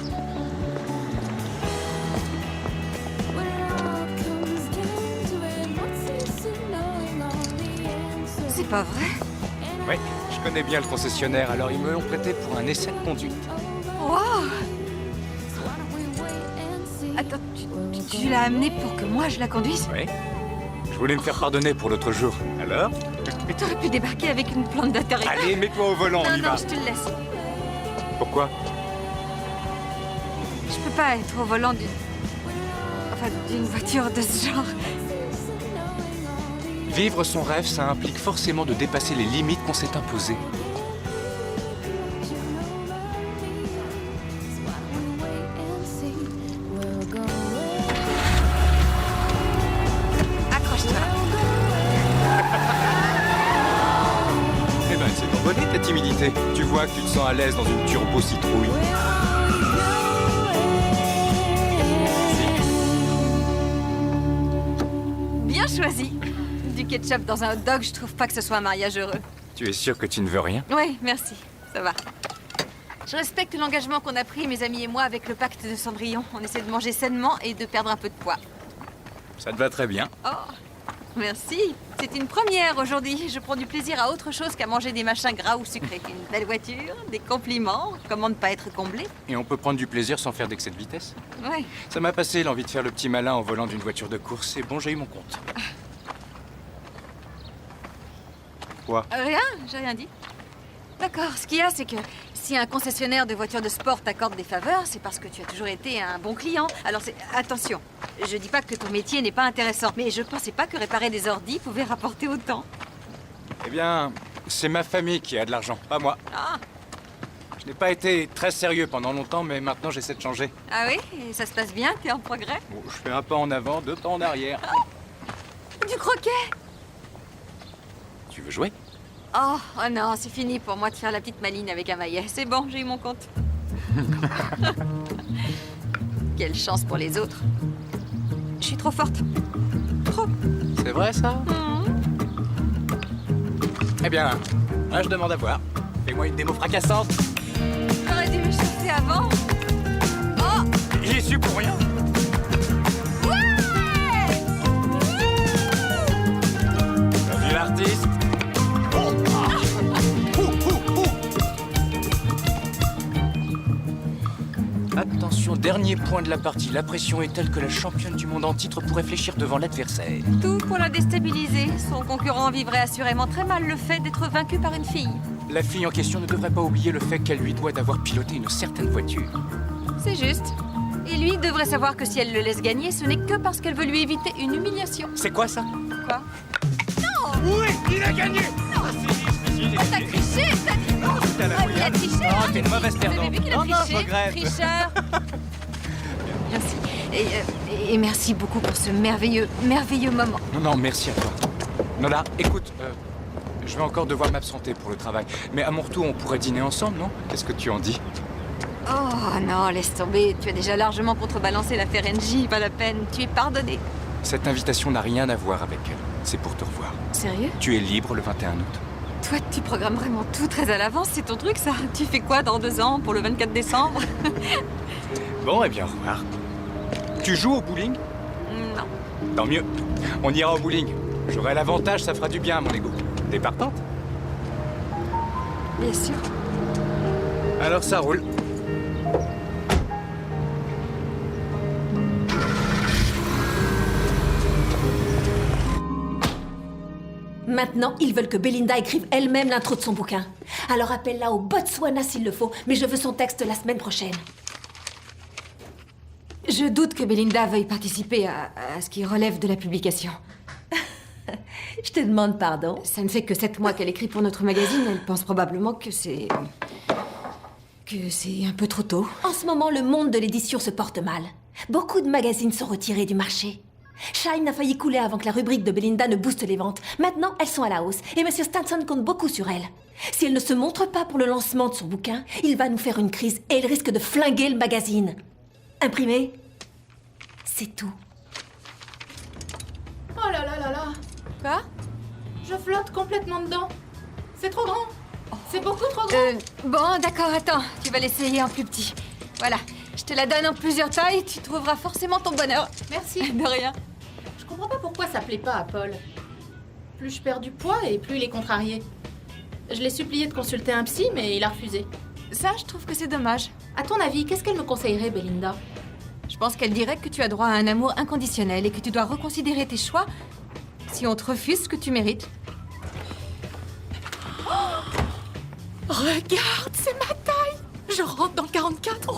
C'est pas vrai? Oui, je connais bien le concessionnaire, alors ils me l'ont prêté pour un essai de conduite. Wow! Attends, tu l'as amenée pour que moi je la conduise? Oui. Je voulais me faire pardonner pour l'autre jour. Alors? Mais t'aurais pu débarquer avec une plante d'atterrissage. Allez, mets-toi au volant, on y va. Non, je te le laisse. Pourquoi? Je peux pas être au volant d'une voiture de ce genre. Vivre son rêve, ça implique forcément de dépasser les limites qu'on s'est imposées. Accroche. Félicité, tu vois que tu te sens à l'aise dans une turbo-citrouille. Bien choisi. Du ketchup dans un hot dog, je trouve pas que ce soit un mariage heureux. Tu es sûr que tu ne veux rien? Oui, merci. Ça va. Je respecte l'engagement qu'on a pris, mes amis et moi, avec le pacte de Cendrillon. On essaie de manger sainement et de perdre un peu de poids. Ça te va très bien. Oh, merci. C'est une première aujourd'hui. Je prends du plaisir à autre chose qu'à manger des machins gras ou sucrés. Une belle voiture, des compliments, comment ne pas être comblé? Et on peut prendre du plaisir sans faire d'excès de vitesse? Ouais. Ça m'a passé l'envie de faire le petit malin en volant d'une voiture de course. C'est bon, j'ai eu mon compte. Quoi? Rien, j'ai rien dit. D'accord, ce qu'il y a, c'est que si un concessionnaire de voitures de sport t'accorde des faveurs, c'est parce que tu as toujours été un bon client. Alors attention, je dis pas que ton métier n'est pas intéressant, mais je pensais pas que réparer des ordis pouvait rapporter autant. Eh bien, c'est ma famille qui a de l'argent, pas moi. Ah, Je n'ai pas été très sérieux pendant longtemps, mais maintenant j'essaie de changer. ah oui? Et ça se passe bien? T'es en progrès? Bon, je fais un pas en avant, 2 pas en arrière. Du croquet? Tu veux jouer? Oh non, c'est fini pour moi de faire la petite maline avec un maillet. C'est bon, j'ai eu mon compte. Quelle chance pour les autres. Je suis trop forte. Trop. C'est vrai ça? Eh bien, là je demande à voir. Fais-moi une démo fracassante. J'aurais dû m'échauffer avant. Oh! J'y ai su pour rien. T'as vu l'artiste? Attention, dernier point de la partie. La pression est telle que la championne du monde en titre pourrait fléchir devant l'adversaire. Tout pour la déstabiliser. Son concurrent vivrait assurément très mal le fait d'être vaincu par une fille. La fille en question ne devrait pas oublier le fait qu'elle lui doit d'avoir piloté une certaine voiture. C'est juste. Et lui devrait savoir que si elle le laisse gagner, ce n'est que parce qu'elle veut lui éviter une humiliation. C'est quoi ça? Quoi? Oui, il a gagné! Oh, t'as triché! T'as dit non! Il a triché! Oh, t'es une mauvaise Vous avez perdante. vu qu'il a Non, non, triché? je regrette. Tricheur! Merci. Et merci beaucoup pour ce merveilleux moment. Non, merci à toi. Nola, écoute, je vais encore devoir m'absenter pour le travail. Mais à mon retour, on pourrait dîner ensemble, non? Qu'est-ce que tu en dis? Oh non, laisse tomber. Tu as déjà largement contrebalancé l'affaire NJ, pas la peine. Tu es pardonné. Cette invitation n'a rien à voir avec elle. C'est pour te revoir. Sérieux? Tu es libre le 21 août. Toi, tu programmes vraiment tout très à l'avance. C'est ton truc, ça. Tu fais quoi dans 2 ans, pour le 24 décembre? Bon, eh bien, au revoir. Tu joues au bowling? Non. Tant mieux. On ira au bowling. J'aurai l'avantage, ça fera du bien à mon ego. T'es partante? Bien sûr. Alors ça roule. Maintenant, ils veulent que Belinda écrive elle-même l'intro de son bouquin. Alors appelle-la au Botswana s'il le faut, mais je veux son texte la semaine prochaine. Je doute que Belinda veuille participer à ce qui relève de la publication. Je te demande pardon. Ça ne fait que 7 mois qu'elle écrit pour notre magazine. Elle pense probablement que c'est un peu trop tôt. En ce moment, le monde de l'édition se porte mal. Beaucoup de magazines sont retirés du marché. Shine a failli couler avant que la rubrique de Belinda ne booste les ventes. Maintenant, elles sont à la hausse et Monsieur Stanson compte beaucoup sur elle. Si elle ne se montre pas pour le lancement de son bouquin, il va nous faire une crise et il risque de flinguer le magazine. Imprimé, c'est tout. Oh là là là là. Quoi? Je flotte complètement dedans. C'est trop grand. C'est beaucoup trop grand. Bon, d'accord, attends. Tu vas l'essayer en plus petit. Voilà. Je te la donne en plusieurs tailles. Tu trouveras forcément ton bonheur. Merci. De rien. Je comprends pas pourquoi ça plaît pas à Paul. Plus je perds du poids et plus il est contrarié. Je l'ai supplié de consulter un psy, mais il a refusé. Ça, je trouve que c'est dommage. À ton avis, qu'est-ce qu'elle me conseillerait, Belinda? Je pense qu'elle dirait que tu as droit à un amour inconditionnel et que tu dois reconsidérer tes choix si on te refuse ce que tu mérites. Oh, regarde, c'est ma taille. Je rentre dans le 44. Oh,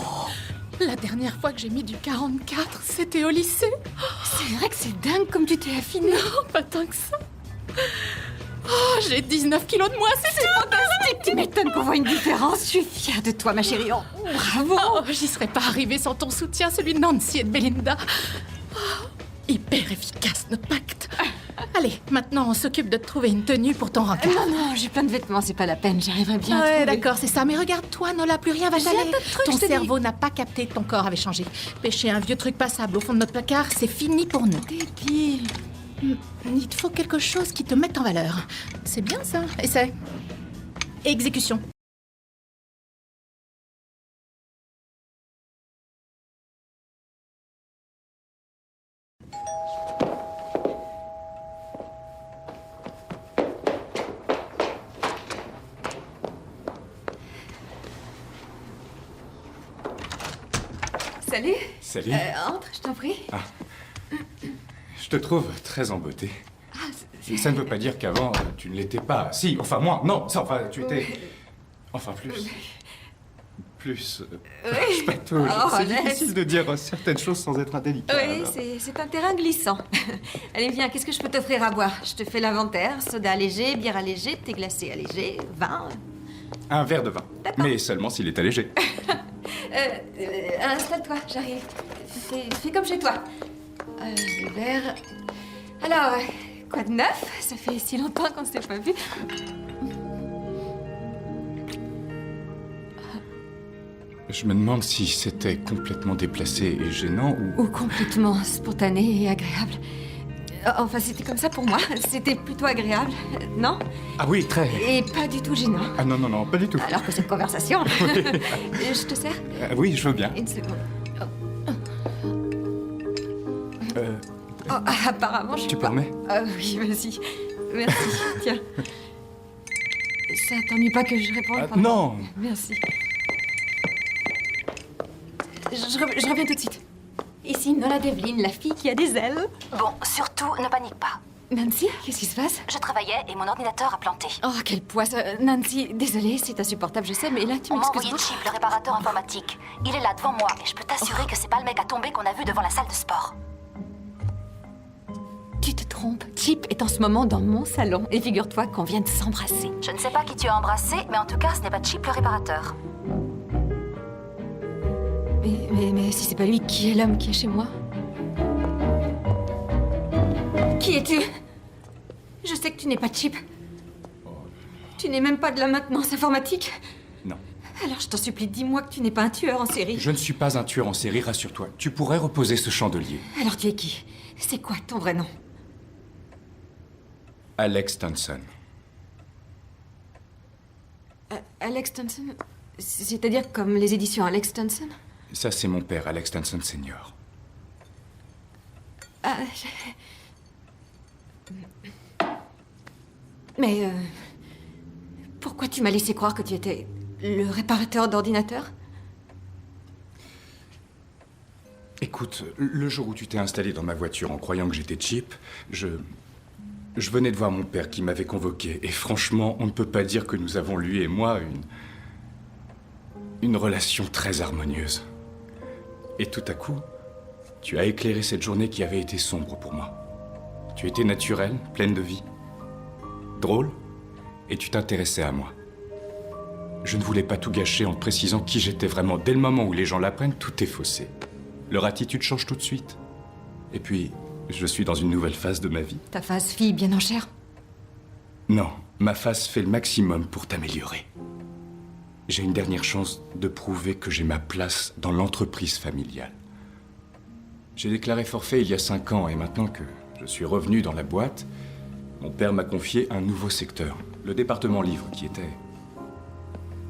la dernière fois que j'ai mis du 44, c'était au lycée. C'est vrai que c'est dingue comme tu t'es affinée. Non, pas tant que ça. Oh, j'ai 19 kilos de moins, c'est fantastique. Tu m'étonnes qu'on voit une différence. Je suis fière de toi, ma chérie. Oh, bravo. Oh, j'y serais pas arrivée sans ton soutien, celui de Nancy et de Belinda. Oh, hyper efficace, notre pacte. Allez, maintenant on s'occupe de te trouver une tenue pour ton rencard. Non, j'ai plein de vêtements, c'est pas la peine, j'arriverai bien à Ouais, trouver. d'accord, c'est ça. Mais regarde-toi, Nola, plus rien va J'ai un t'aller. tas de trucs, Ton je te dis. cerveau n'a pas capté que ton corps avait changé. Pêcher un vieux truc passable au fond de notre placard, c'est fini pour nous. Débile. Il te faut quelque chose qui te mette en valeur. C'est bien ça. Essaie. Exécution. Salut. Salut. Entre, je t'en prie. Je te trouve très en beauté. Ça ne veut pas dire qu'avant, tu ne l'étais pas. Si, enfin moi, non, ça, enfin, tu étais... Enfin, plus... Plus... Je patauge. Oh, C'est laisse. difficile de dire certaines choses sans être indélicat. Oui, c'est un terrain glissant. Allez, viens, qu'est-ce que je peux t'offrir à boire? Je te fais l'inventaire. Soda allégé, bière allégée, thé glacé allégé, vin. Un verre de vin. Mais seulement s'il est allégé. Installe-toi, j'arrive. Fais comme chez toi. Les verres. Alors, quoi de neuf? Ça fait si longtemps qu'on ne s'est pas vu. Je me demande si c'était complètement déplacé et gênant ou... Ou complètement spontané et agréable. Enfin, c'était comme ça pour moi. C'était plutôt agréable, non? Ah oui, très... Et pas du tout gênant. Ah non, non, non, pas du tout. Alors que cette conversation... Je te sers? Oui, je veux bien. Une seconde. Oh, apparemment, je suis Tu pas... permets? Oui, vas-y. Merci, tiens. Ça t'ennuie pas que je réponde? pardon. Non. Merci. Je reviens tout de suite. Ici, Nola Devlin, la fille qui a des ailes. Bon, surtout, ne panique pas. Nancy, qu'est-ce qui se passe? Je travaillais et mon ordinateur a planté. Oh, quelle poisse. Nancy, désolée, c'est insupportable, je sais, mais là, tu On m'a envoyé m'excuseras. Chip, le réparateur informatique. Il est là devant moi et je peux t'assurer que c'est pas le mec à tomber qu'on a vu devant la salle de sport. Tu te trompes. Chip est en ce moment dans mon salon. Et figure-toi qu'on vient de s'embrasser. Je ne sais pas qui tu as embrassé, mais en tout cas, ce n'est pas Chip le réparateur. Mais si c'est pas lui, qui est l'homme qui est chez moi? Qui es-tu? Je sais que tu n'es pas Chip. Tu n'es même pas de la maintenance informatique. Non. Alors je t'en supplie, dis-moi que tu n'es pas un tueur en série. Je ne suis pas un tueur en série, rassure-toi. Tu pourrais reposer ce chandelier. Alors tu es qui? C'est quoi ton vrai nom? Alex Thompson. Alex Thompson? C'est-à-dire comme les éditions Alex Thompson? Ça, c'est mon père, Alex Thompson Senior. Mais pourquoi tu m'as laissé croire que tu étais le réparateur d'ordinateur? Écoute, le jour où tu t'es installé dans ma voiture en croyant que j'étais Chip, je venais de voir mon père qui m'avait convoqué. Et franchement, on ne peut pas dire que nous avons, lui et moi, une relation très harmonieuse. Et tout à coup, tu as éclairé cette journée qui avait été sombre pour moi. Tu étais naturelle, pleine de vie, drôle, et tu t'intéressais à moi. Je ne voulais pas tout gâcher en te précisant qui j'étais vraiment. Dès le moment où les gens l'apprennent, tout est faussé. Leur attitude change tout de suite. Et puis, je suis dans une nouvelle phase de ma vie. Ta phase fille bien en chair? Non, ma phase fait le maximum pour t'améliorer. J'ai une dernière chance de prouver que j'ai ma place dans l'entreprise familiale. J'ai déclaré forfait il y a 5 ans et maintenant que je suis revenu dans la boîte, mon père m'a confié un nouveau secteur, le département livre, qui était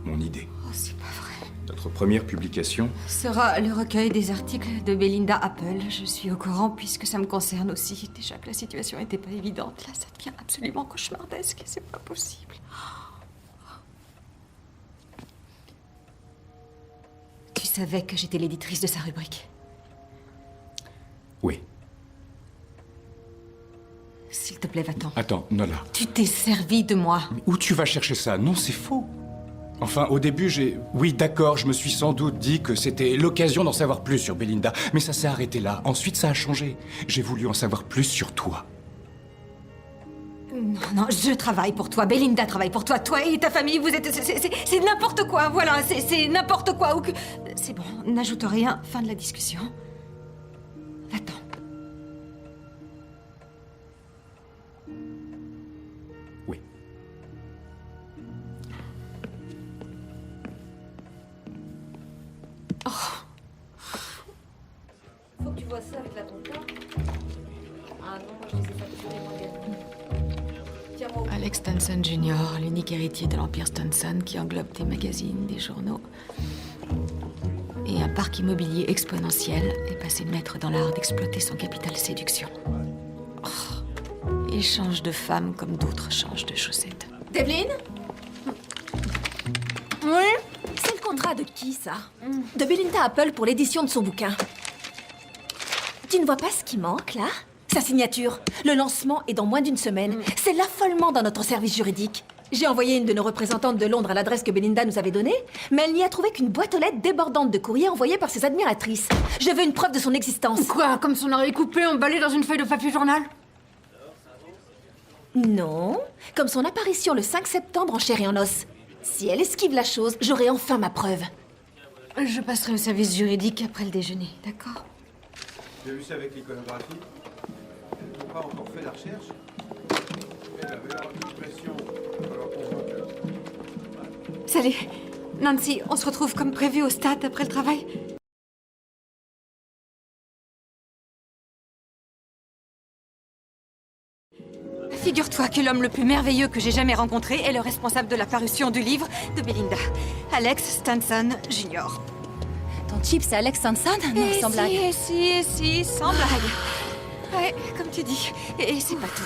mon idée. Oh, c'est pas vrai. Notre première publication, Sera le recueil des articles de Belinda Apple. Je suis au courant puisque ça me concerne aussi. Déjà que la situation n'était pas évidente. Là, ça devient absolument cauchemardesque et c'est pas possible. Tu savais que j'étais l'éditrice de sa rubrique? oui. S'il te plaît, va-t'en. Attends, Nola. Tu t'es servi de moi. Mais où tu vas chercher ça? Non, c'est faux. Enfin, au début, oui, d'accord, je me suis sans doute dit que c'était l'occasion d'en savoir plus sur Belinda. Mais ça s'est arrêté là. Ensuite, ça a changé. J'ai voulu en savoir plus sur toi. Non, je travaille pour toi. Belinda travaille pour toi. Toi et ta famille, vous êtes... C'est n'importe quoi, voilà. C'est n'importe quoi. C'est bon, n'ajoute rien. Fin de la discussion. Va-t'en. Alex Stanson Jr., l'unique héritier de l'Empire Stanson qui englobe des magazines, des journaux et un parc immobilier exponentiel, est passé maître dans l'art d'exploiter son capital séduction. Oh, il change de femme comme d'autres changent de chaussettes. Devlin? Oui? C'est le contrat de qui, ça? De Belinda Apple pour l'édition de son bouquin. Tu ne vois pas ce qui manque, là? Sa signature. Le lancement est dans moins d'une semaine. C'est l'affolement dans notre service juridique. J'ai envoyé une de nos représentantes de Londres à l'adresse que Belinda nous avait donnée, mais elle n'y a trouvé qu'une boîte aux lettres débordante de courriers envoyés par ses admiratrices. Je veux une preuve de son existence. Quoi? Comme son oreille coupée, emballée dans une feuille de papier journal? Non, comme son apparition le 5 septembre en chair et en os. Si elle esquive la chose, j'aurai enfin ma preuve. Je passerai au service juridique après le déjeuner, d'accord? Tu as vu ça avec l'iconographie? Elles n'ont pas encore fait la recherche? Elle avait leur impression. Alors qu'on voit que... Salut. Nancy, on se retrouve comme prévu au stade après le travail? Figure-toi que l'homme le plus merveilleux que j'ai jamais rencontré est le responsable de la parution du livre de Belinda, Alex Stanson Jr. Ton chip, c'est Alex Stanson? Non, sans blague. Si, sans blague. Ouais, comme tu dis. Et c'est pas tout.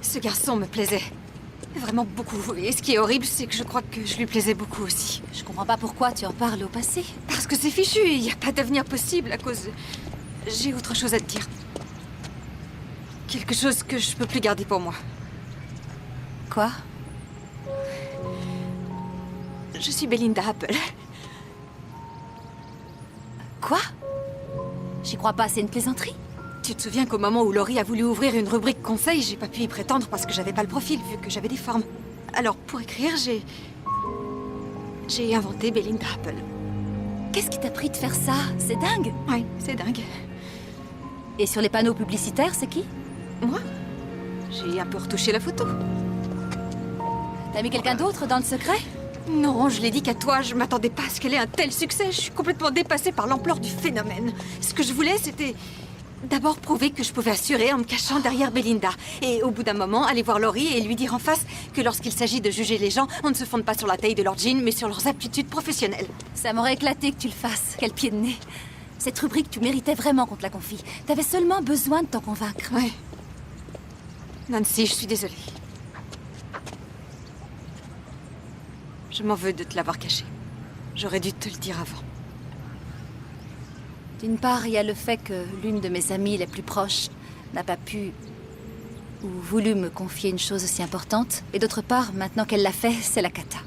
Ce garçon me plaisait vraiment beaucoup. Et ce qui est horrible, c'est que je crois que je lui plaisais beaucoup aussi. Je comprends pas pourquoi tu en parles au passé. Parce que c'est fichu, il n'y a pas d'avenir possible à cause... J'ai autre chose à te dire. Quelque chose que je peux plus garder pour moi. Quoi? Je suis Belinda Apple. Quoi? J'y crois pas, c'est une plaisanterie. Tu te souviens qu'au moment où Laurie a voulu ouvrir une rubrique conseil, j'ai pas pu y prétendre parce que j'avais pas le profil, vu que j'avais des formes. Alors, pour écrire, j'ai inventé Belinda Apple. Qu'est-ce qui t'a pris de faire ça? C'est dingue. Ouais, c'est dingue. Et sur les panneaux publicitaires, c'est qui? Moi? J'ai un peu retouché la photo. T'as mis quelqu'un d'autre dans le secret? Non, je l'ai dit qu'à toi, je m'attendais pas à ce qu'elle ait un tel succès. Je suis complètement dépassée par l'ampleur du phénomène. Ce que je voulais, c'était d'abord prouver que je pouvais assurer en me cachant derrière Belinda. Et au bout d'un moment, aller voir Laurie et lui dire en face que lorsqu'il s'agit de juger les gens, on ne se fonde pas sur la taille de leurs jeans, mais sur leurs aptitudes professionnelles. Ça m'aurait éclaté que tu le fasses. Quel pied de nez. Cette rubrique, tu méritais vraiment qu'on te la confie. T'avais seulement besoin de t'en convaincre. Ouais. Nancy, je suis désolée. Je m'en veux de te l'avoir caché. J'aurais dû te le dire avant. D'une part, il y a le fait que l'une de mes amies les plus proches n'a pas pu ou voulu me confier une chose aussi importante. Et d'autre part, maintenant qu'elle l'a fait, c'est la cata.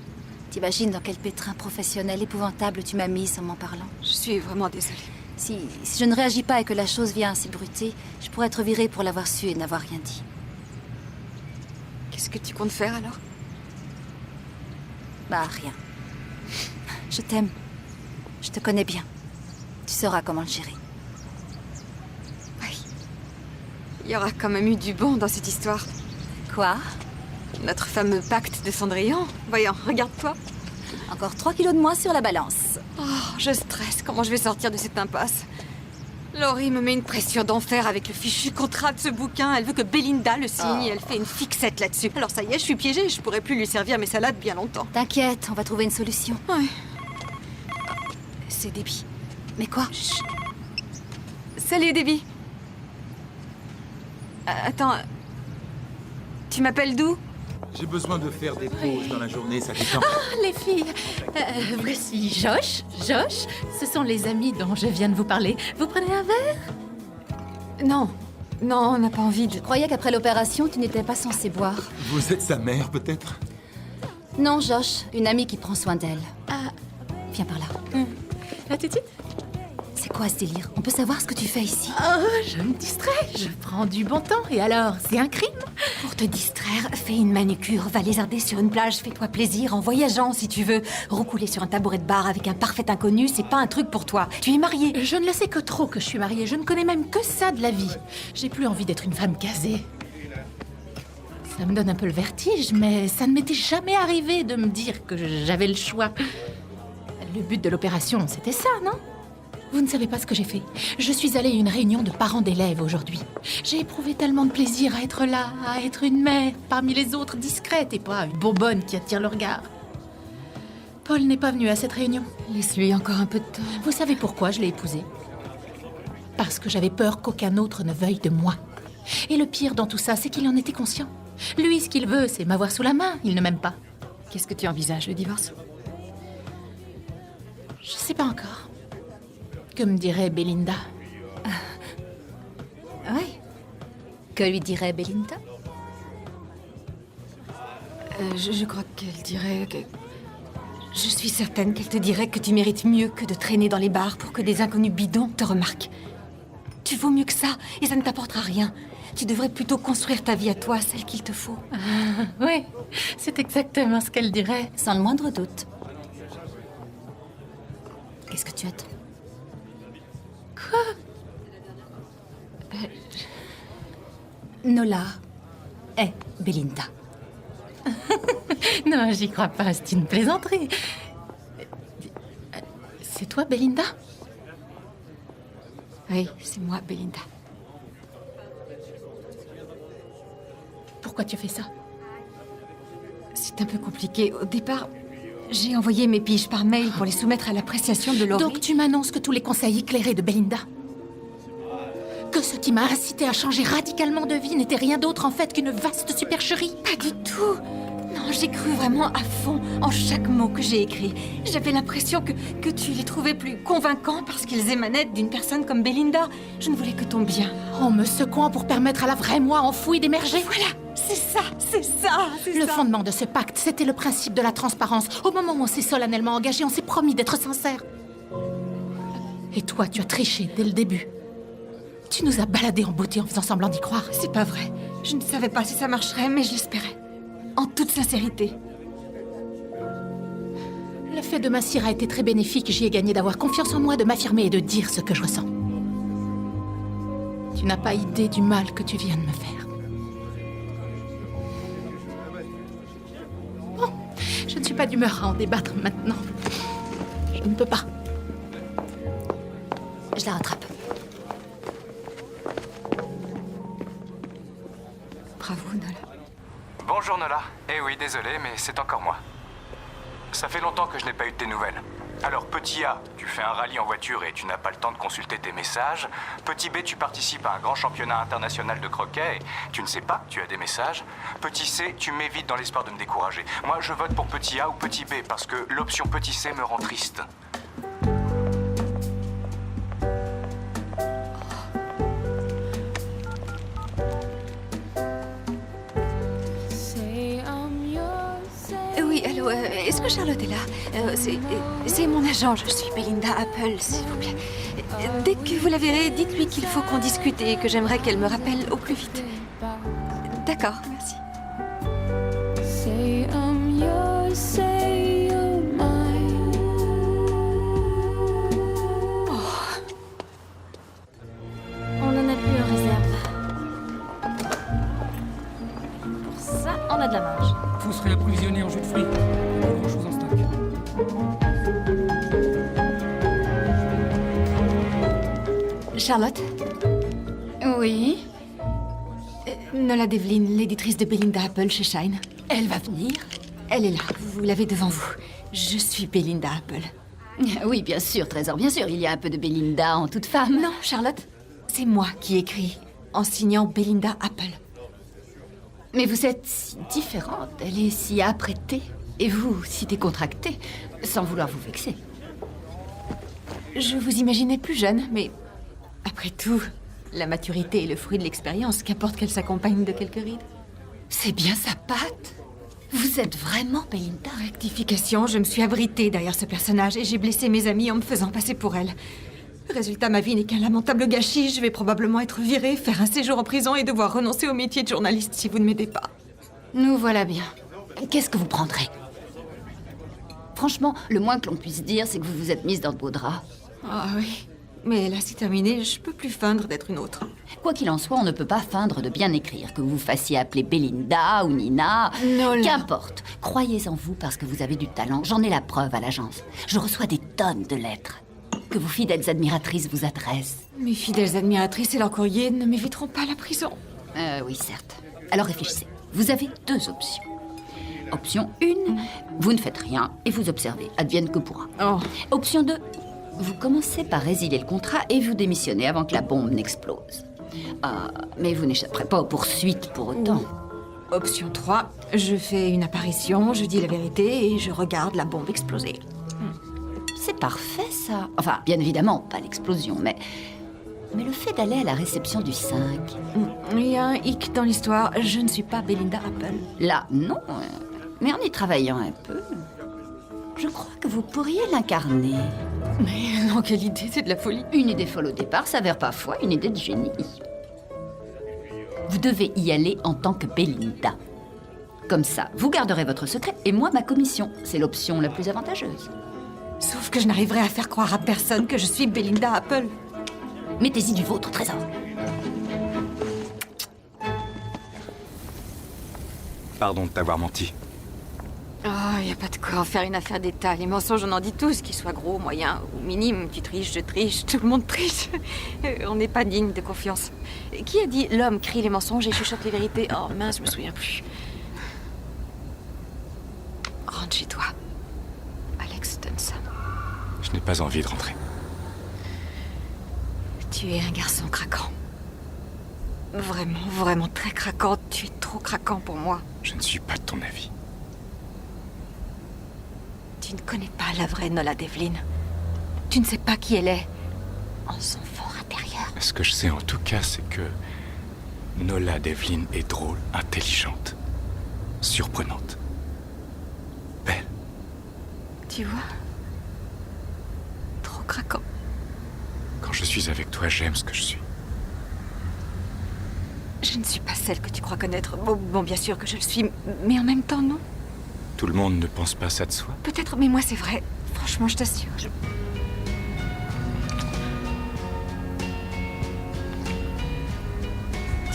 T'imagines dans quel pétrin professionnel épouvantable tu m'as mise en m'en parlant? Je suis vraiment désolée. Si je ne réagis pas et que la chose vient à s'ébruiter, je pourrais être virée pour l'avoir su et n'avoir rien dit. Qu'est-ce que tu comptes faire alors? Bah, rien. Je t'aime. Je te connais bien. Tu sauras comment le gérer. Oui. Il y aura quand même eu du bon dans cette histoire. Quoi? Notre fameux pacte de Cendrillon. Voyons, regarde-toi. Encore 3 kilos de moins sur la balance. Oh, je stresse. Comment je vais sortir de cette impasse? Laurie me met une pression d'enfer avec le fichu contrat de ce bouquin. Elle veut que Belinda le signe et elle fait une fixette là-dessus. Alors ça y est, je suis piégée. Je pourrais plus lui servir mes salades bien longtemps. T'inquiète, on va trouver une solution. Ouais. C'est Debbie. Mais quoi? Chut. Salut, Debbie. Attends. Tu m'appelles d'où? J'ai besoin de faire des pauses dans la journée, ça détend. Les filles, voici Josh. Josh, ce sont les amis dont je viens de vous parler. Vous prenez un verre? Non. Non, on n'a pas envie de... Je croyais qu'après l'opération, tu n'étais pas censé boire. Vous êtes sa mère, peut-être? Non, Josh, une amie qui prend soin d'elle. Ah. Viens par là. La petite? C'est quoi ce délire? On peut savoir ce que tu fais ici? Oh, je me distrais. Je prends du bon temps. Et alors, c'est un crime? Pour te distraire, fais une manucure, va lézarder sur une plage, fais-toi plaisir, en voyageant si tu veux. Roucouler sur un tabouret de bar avec un parfait inconnu, c'est pas un truc pour toi. Tu es mariée. Je ne le sais que trop que je suis mariée. Je ne connais même que ça de la vie. J'ai plus envie d'être une femme casée. Ça me donne un peu le vertige, mais ça ne m'était jamais arrivé de me dire que j'avais le choix. Le but de l'opération, c'était ça, non? Vous ne savez pas ce que j'ai fait. Je suis allée à une réunion de parents d'élèves aujourd'hui. J'ai éprouvé tellement de plaisir à être là, à être une mère, parmi les autres, discrète et pas une bonbonne qui attire le regard. Paul n'est pas venu à cette réunion. Laisse-lui encore un peu de temps. Vous savez pourquoi je l'ai épousé? Parce que j'avais peur qu'aucun autre ne veuille de moi. Et le pire dans tout ça, c'est qu'il en était conscient. Lui, ce qu'il veut, c'est m'avoir sous la main. Il ne m'aime pas. Qu'est-ce que tu envisages, le divorce? Je sais pas encore. Que me dirait Belinda? Oui. Que lui dirait Belinda? Je crois qu'elle dirait que... Je suis certaine qu'elle te dirait que tu mérites mieux que de traîner dans les bars pour que des inconnus bidons te remarquent. Tu vaux mieux que ça, et ça ne t'apportera rien. Tu devrais plutôt construire ta vie à toi, celle qu'il te faut. Oui, c'est exactement ce qu'elle dirait. Sans le moindre doute. Qu'est-ce que tu attends? Quoi? Nola est Belinda. Non, j'y crois pas, c'est une plaisanterie. C'est toi, Belinda? Oui, c'est moi, Belinda. Pourquoi tu fais ça? C'est un peu compliqué. Au départ, j'ai envoyé mes piges par mail pour les soumettre à l'appréciation de Laurie. Donc tu m'annonces que tous les conseils éclairés de Belinda, que ce qui m'a incité à changer radicalement de vie n'était rien d'autre en fait qu'une vaste supercherie? Pas du tout. Non, j'ai cru vraiment à fond en chaque mot que j'ai écrit. J'avais l'impression que tu les trouvais plus convaincants parce qu'ils émanaient d'une personne comme Belinda. Je ne voulais que ton bien. En me secouant pour permettre à la vraie moi enfouie d'émerger. Voilà, c'est ça, c'est ça, c'est ça. Le fondement de ce pacte, c'était le principe de la transparence. Au moment où on s'est solennellement engagé, on s'est promis d'être sincère. Et toi, tu as triché dès le début. Tu nous as baladés en beauté en faisant semblant d'y croire. C'est pas vrai. Je ne savais pas si ça marcherait, mais je l'espérais. En toute sincérité. Le fait de m'assir a été très bénéfique. J'y ai gagné d'avoir confiance en moi, de m'affirmer et de dire ce que je ressens. Tu n'as pas idée du mal que tu viens de me faire. Bon, je ne suis pas d'humeur à en débattre maintenant. Je ne peux pas. Je la rattrape. Bravo, Nola. Bonjour Nola. Eh oui, désolé, mais c'est encore moi. Ça fait longtemps que je n'ai pas eu de tes nouvelles. Alors, petit A, tu fais un rallye en voiture et tu n'as pas le temps de consulter tes messages. Petit B, tu participes à un grand championnat international de croquet et tu ne sais pas, tu as des messages. Petit C, tu m'évites dans l'espoir de me décourager. Moi, je vote pour petit A ou petit B parce que l'option petit C me rend triste. Oui, allô, est-ce que Charlotte est là? C'est mon agent, je suis Belinda Apple, s'il vous plaît. Dès que vous la verrez, dites-lui qu'il faut qu'on discute et que j'aimerais qu'elle me rappelle au plus vite. D'accord, merci. Say I'm yours, say you're mine. On en a plus en réserve. Pour ça, on a de la marge. Faut se réapprovisionner en jus de fruits. Pas grand-chose en stock. Charlotte? Oui. Nola Devlin, l'éditrice de Belinda Apple chez Shine. Elle va venir? Elle est là, vous l'avez devant vous. Je suis Belinda Apple. Oui, bien sûr, Trésor, bien sûr. Il y a un peu de Belinda en toute femme. Non, Charlotte, c'est moi qui écris en signant Belinda Apple. Mais vous êtes si différente. Elle est si apprêtée. Et vous, si décontractée, sans vouloir vous vexer. Je vous imaginais plus jeune, mais après tout, la maturité est le fruit de l'expérience, qu'importe qu'elle s'accompagne de quelques rides. C'est bien sa patte. Vous êtes vraiment Belinda. Rectification, je me suis abritée derrière ce personnage et j'ai blessé mes amis en me faisant passer pour elle. Résultat, ma vie n'est qu'un lamentable gâchis. Je vais probablement être virée, faire un séjour en prison et devoir renoncer au métier de journaliste si vous ne m'aidez pas. Nous voilà bien. Qu'est-ce que vous prendrez? Franchement, le moins que l'on puisse dire, c'est que vous vous êtes mise dans de beaux draps. Ah oui, mais là c'est terminé, je peux plus feindre d'être une autre. Quoi qu'il en soit, on ne peut pas feindre de bien écrire. Que vous vous fassiez appeler Belinda ou Nina, Nola. Qu'importe. Croyez en vous parce que vous avez du talent. J'en ai la preuve à l'agence. Je reçois des tonnes de lettres. que vos fidèles admiratrices vous adressent. Mes fidèles admiratrices et leurs courriers ne m'éviteront pas la prison. Oui, certes. Alors réfléchissez. Vous avez 2 options. Option 1, vous ne faites rien et vous observez, advienne que pourra. Option 2, vous commencez par résilier le contrat et vous démissionnez avant que la bombe n'explose. Mais vous n'échapperez pas aux poursuites pour autant. Option 3, je fais une apparition, je dis la vérité et je regarde la bombe exploser. C'est parfait, ça. Enfin, bien évidemment, pas l'explosion, mais le fait d'aller à la réception du 5... Il y a un hic dans l'histoire, je ne suis pas Belinda Apple. Là, non, mais en y travaillant un peu, je crois que vous pourriez l'incarner. Mais non, quelle idée, c'est de la folie. Une idée folle au départ s'avère parfois une idée de génie. Vous devez y aller en tant que Belinda. Comme ça, vous garderez votre secret et moi ma commission. C'est l'option la plus avantageuse. Sauf que je n'arriverai à faire croire à personne que je suis Belinda Apple. Mettez-y du vôtre, trésor. Pardon de t'avoir menti. Oh, y a pas de quoi en faire une affaire d'État. Les mensonges, on en dit tous, qu'ils soient gros, moyens ou minimes. Tu triches, je triche, tout le monde triche. On n'est pas digne de confiance. Qui a dit l'homme crie les mensonges et chuchote les vérités? Oh mince, je me souviens plus. Rentre chez toi. Alex Stunson. Je n'ai pas envie de rentrer. Tu es un garçon craquant. Vraiment, vraiment très craquant. Tu es trop craquant pour moi. Je ne suis pas de ton avis. Tu ne connais pas la vraie Nola Devlin. Tu ne sais pas qui elle est. En son fort intérieur. Ce que je sais en tout cas, c'est que Nola Devlin est drôle, intelligente, surprenante, belle. Tu vois? Trop craquant. Quand je suis avec toi, j'aime ce que je suis. Je ne suis pas celle que tu crois connaître. Bon, bien sûr que je le suis, mais en même temps, non. Tout le monde ne pense pas ça de soi. Peut-être, mais moi, c'est vrai. Franchement, je t'assure. Tu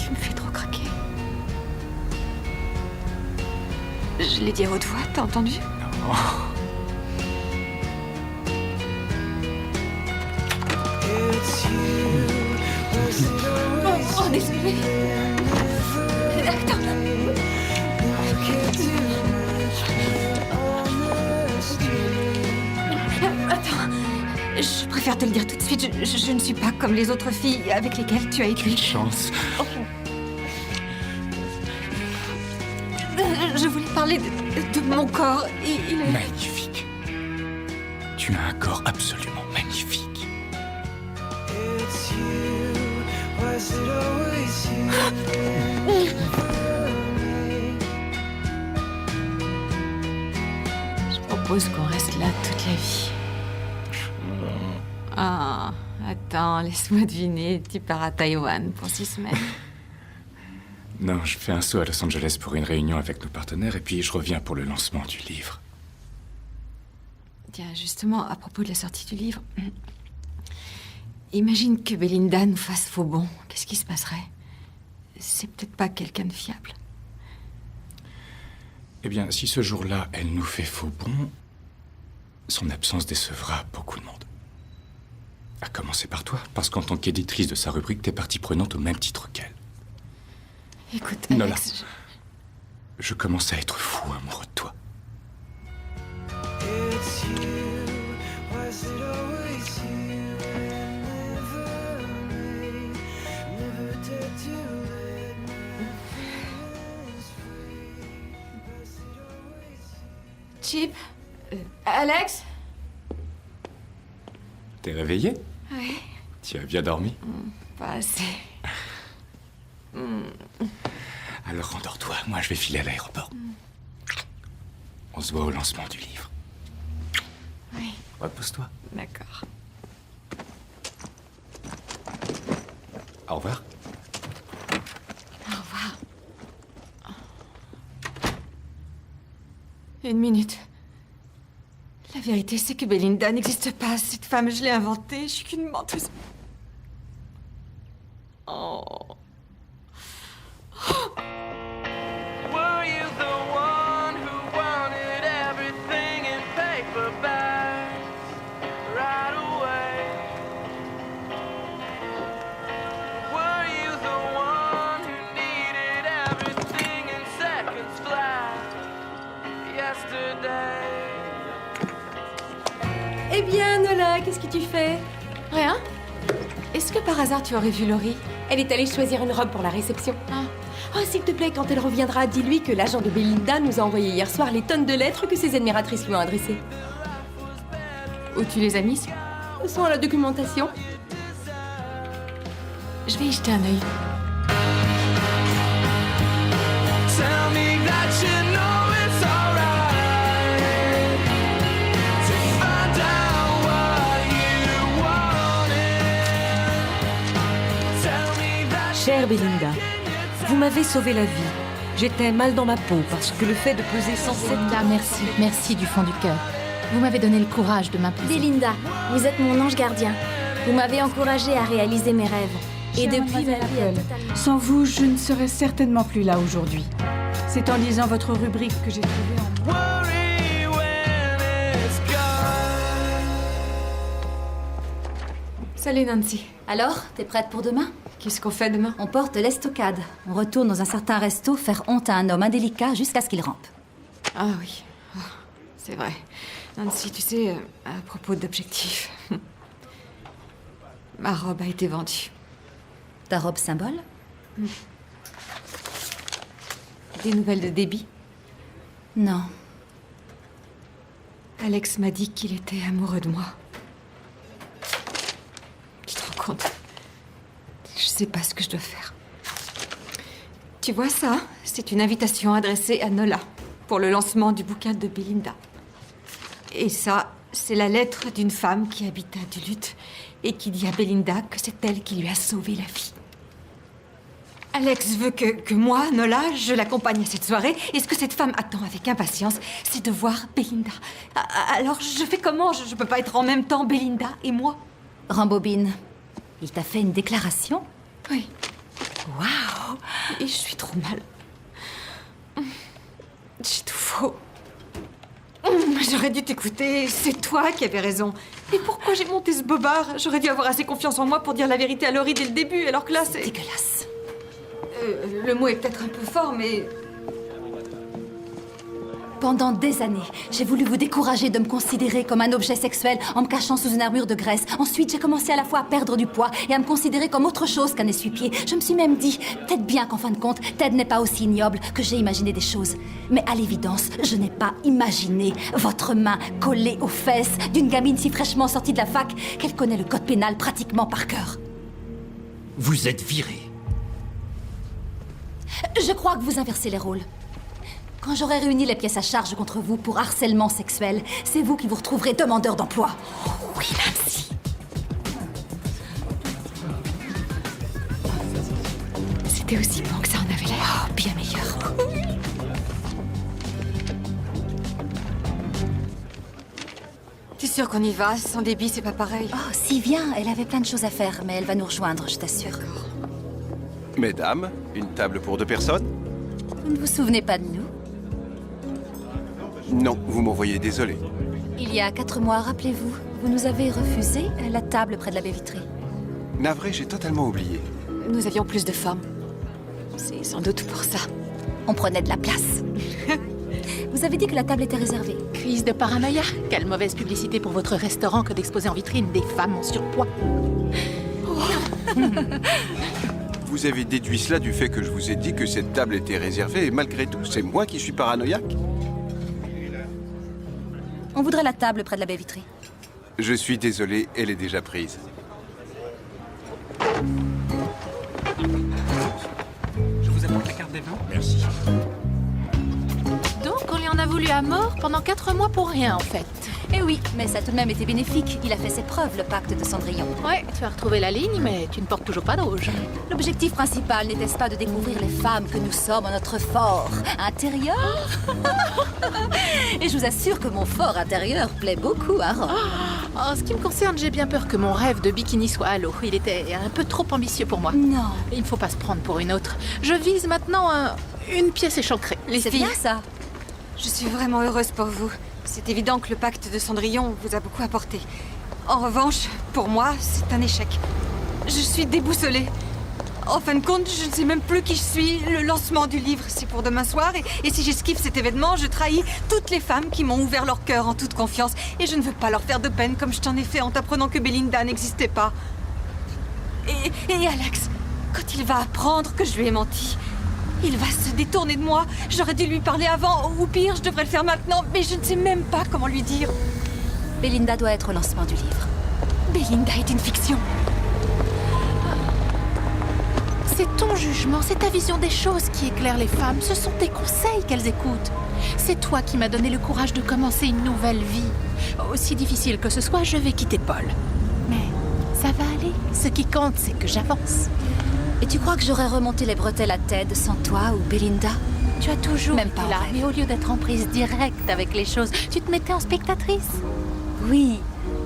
me fais trop craquer. Je l'ai dit à haute voix, t'as entendu? Non. Oh, désolé. Attends. Attends, je préfère te le dire tout de suite, je ne suis pas comme les autres filles avec lesquelles tu as écrit. Quelle chance. Je voulais parler de mon corps. Il est... Magnifique. Tu as un corps absolument magnifique. Je propose qu'on reste là toute la vie. Ah, attends, laisse-moi deviner. Tu pars à Taïwan pour 6 semaines. Non, je fais un saut à Los Angeles pour une réunion avec nos partenaires et puis je reviens pour le lancement du livre. Tiens, justement, à propos de la sortie du livre, imagine que Belinda nous fasse faux bond. Qu'est-ce qui se passerait? C'est peut-être pas quelqu'un de fiable. Eh bien, si ce jour-là, elle nous fait faux bond, son absence décevra beaucoup de monde. À commencer par toi, parce qu'en tant qu'éditrice de sa rubrique, t'es partie prenante au même titre qu'elle. Écoute, Nola, Alex... je commence à être fou amoureux de toi. Chip? Alex? T'es réveillée? Oui. Tu as bien dormi? Pas assez. Alors rendors-toi, moi je vais filer à l'aéroport. On se voit au lancement du livre. Oui. Repose-toi. D'accord. Au revoir. Au revoir. 1 minute. La vérité, c'est que Belinda n'existe pas. Cette femme, je l'ai inventée. Je suis qu'une menteuse. Oh. Were you the one who wanted everything in paperbacks right away? qu'est-ce que tu fais? Rien. Est-ce que par hasard tu aurais vu Laurie? Elle est allée choisir une robe pour la réception. Oh, s'il te plaît, quand elle reviendra, dis-lui que l'agent de Belinda nous a envoyé hier soir les tonnes de lettres que ses admiratrices lui ont adressées. Où tu les as mises? Elles sont à la documentation. Je vais y jeter un œil. Tell me that you know it's alright to find out what you wanted. Tell me that. Chère Belinda, vous m'avez sauvé la vie. J'étais mal dans ma peau parce que le fait de peser sans cesse... Belinda, merci. Merci du fond du cœur. Vous m'avez donné le courage de m'imposer. Belinda, vous êtes mon ange gardien. Vous m'avez encouragée à réaliser mes rêves. Et Chère depuis, ma vie a totalement... Sans vous, je ne serais certainement plus là aujourd'hui. C'est en lisant votre rubrique que j'ai trouvé en... Worry when it's gone. Salut Nancy. Alors, t'es prête pour demain? Qu'est-ce qu'on fait demain? On porte l'estocade. On retourne dans un certain resto faire honte à un homme indélicat jusqu'à ce qu'il rampe. Ah oui. Oh, c'est vrai. Nancy, tu sais, à propos d'objectifs, ma robe a été vendue. Ta robe symbole? Des nouvelles de Debbie? Non. Alex m'a dit qu'il était amoureux de moi. Tu te rends compte? Je sais pas ce que je dois faire. Tu vois ça? C'est une invitation adressée à Nola pour le lancement du bouquin de Belinda. Et ça, c'est la lettre d'une femme qui habite à Duluth et qui dit à Belinda que c'est elle qui lui a sauvé la vie. Alex veut que moi, Nola, je l'accompagne à cette soirée. Et ce que cette femme attend avec impatience, c'est de voir Belinda. Alors, je fais comment? Je peux pas être en même temps Belinda et moi. Rambobine, il t'a fait une déclaration? Oui. Waouh! Et je suis trop mal. J'ai tout faux. J'aurais dû t'écouter. C'est toi qui avais raison. Et pourquoi j'ai monté ce bobard? J'aurais dû avoir assez confiance en moi pour dire la vérité à Laurie dès le début, alors que là, c'est... Dégueulasse. Le mot est peut-être un peu fort, mais... Pendant des années, j'ai voulu vous décourager de me considérer comme un objet sexuel en me cachant sous une armure de graisse. Ensuite, j'ai commencé à la fois à perdre du poids et à me considérer comme autre chose qu'un essuie-pied. Je me suis même dit, peut-être bien qu'en fin de compte, Ted n'est pas aussi ignoble que j'ai imaginé des choses. Mais à l'évidence, je n'ai pas imaginé votre main collée aux fesses d'une gamine si fraîchement sortie de la fac qu'elle connaît le code pénal pratiquement par cœur. Vous êtes viré. Je crois que vous inversez les rôles. Quand j'aurai réuni les pièces à charge contre vous pour harcèlement sexuel, c'est vous qui vous retrouverez demandeur d'emploi. Oui, Nancy. C'était aussi bon que ça en avait l'air. Oh, bien meilleur. T'es sûre qu'on y va? Sans débit, c'est pas pareil. Oh, si, viens. Elle avait plein de choses à faire, mais elle va nous rejoindre, je t'assure. Mesdames, une table pour 2 personnes? Vous ne vous souvenez pas de nous? Non, vous m'envoyez désolé. Il y a 4 mois, rappelez-vous, vous nous avez refusé la table près de la baie vitrée. Navré, j'ai totalement oublié. Nous avions plus de femmes. C'est sans doute pour ça. On prenait de la place. Vous avez dit que la table était réservée. Crise de paranoïa. Quelle mauvaise publicité pour votre restaurant que d'exposer en vitrine des femmes en surpoids. Vous avez déduit cela du fait que je vous ai dit que cette table était réservée et malgré tout, c'est moi qui suis paranoïaque? On voudrait la table près de la baie vitrée. Je suis désolé, elle est déjà prise. Je vous apporte la carte des vins. Merci. Donc, on lui en a voulu à mort pendant 4 mois pour rien, en fait. Eh oui, mais ça a tout de même été bénéfique. Il a fait ses preuves, le pacte de Cendrillon. Ouais, tu as retrouvé la ligne, mais tu ne portes toujours pas de rouge. L'objectif principal n'était-ce pas de découvrir les femmes que nous sommes en notre fort intérieur? Et je vous assure que mon fort intérieur plaît beaucoup à Rome. En ce qui me concerne, j'ai bien peur que mon rêve de bikini soit à l'eau. Il était un peu trop ambitieux pour moi. Non. Il ne faut pas se prendre pour une autre. Je vise maintenant une pièce échancrée. Les C'est filles, bien ça. je suis vraiment heureuse pour vous. C'est évident que le pacte de Cendrillon vous a beaucoup apporté. En revanche, pour moi, c'est un échec. Je suis déboussolée. En fin de compte, je ne sais même plus qui je suis. Le lancement du livre, c'est pour demain soir. Et si j'esquive cet événement, je trahis toutes les femmes qui m'ont ouvert leur cœur en toute confiance. Et je ne veux pas leur faire de peine comme je t'en ai fait en t'apprenant que Belinda n'existait pas. Et Alex, quand il va apprendre que je lui ai menti, il va se détourner de moi. J'aurais dû lui parler avant, ou pire, je devrais le faire maintenant. Mais je ne sais même pas comment lui dire. Belinda doit être au lancement du livre. Belinda est une fiction. C'est ton jugement, c'est ta vision des choses qui éclaire les femmes. Ce sont tes conseils qu'elles écoutent. C'est toi qui m'as donné le courage de commencer une nouvelle vie. Aussi difficile que ce soit, je vais quitter Paul. Mais ça va aller. Ce qui compte, c'est que j'avance. Et tu crois que j'aurais remonté les bretelles à Ted sans toi ou Belinda? Tu as toujours Même été pas en là, rêve. mais au lieu d'être en prise directe avec les choses, tu te mettais en spectatrice. Oui,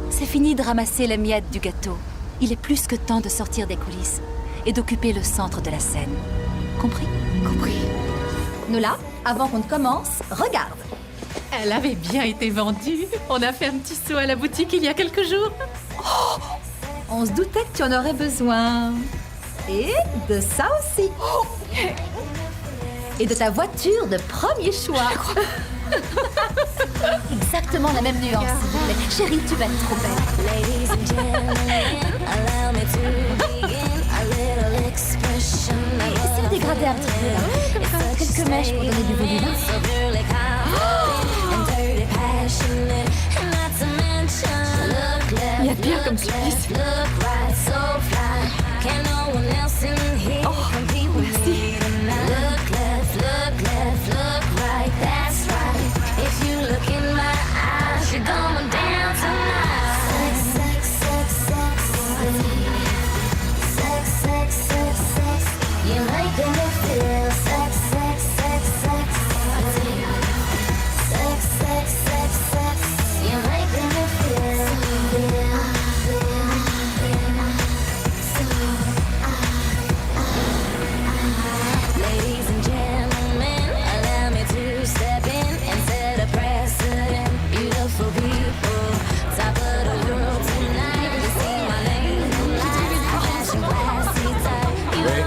c'est fini de ramasser les miettes du gâteau. Il est plus que temps de sortir des coulisses et d'occuper le centre de la scène. Compris? Compris. Nola, avant qu'on ne commence, regarde. Elle avait bien été vendue. On a fait un petit saut à la boutique il y a quelques jours. Oh, on se doutait que tu en aurais besoin. Et de ça aussi. Et de ta voiture de premier choix. Exactement la même nuance, s'il vous plaît. Chérie, tu vas être trop belle. C'est le dégradé un petit peu, là. Quelques mèches pour donner du volume. Il y a pire comme supplice. Oh, merci.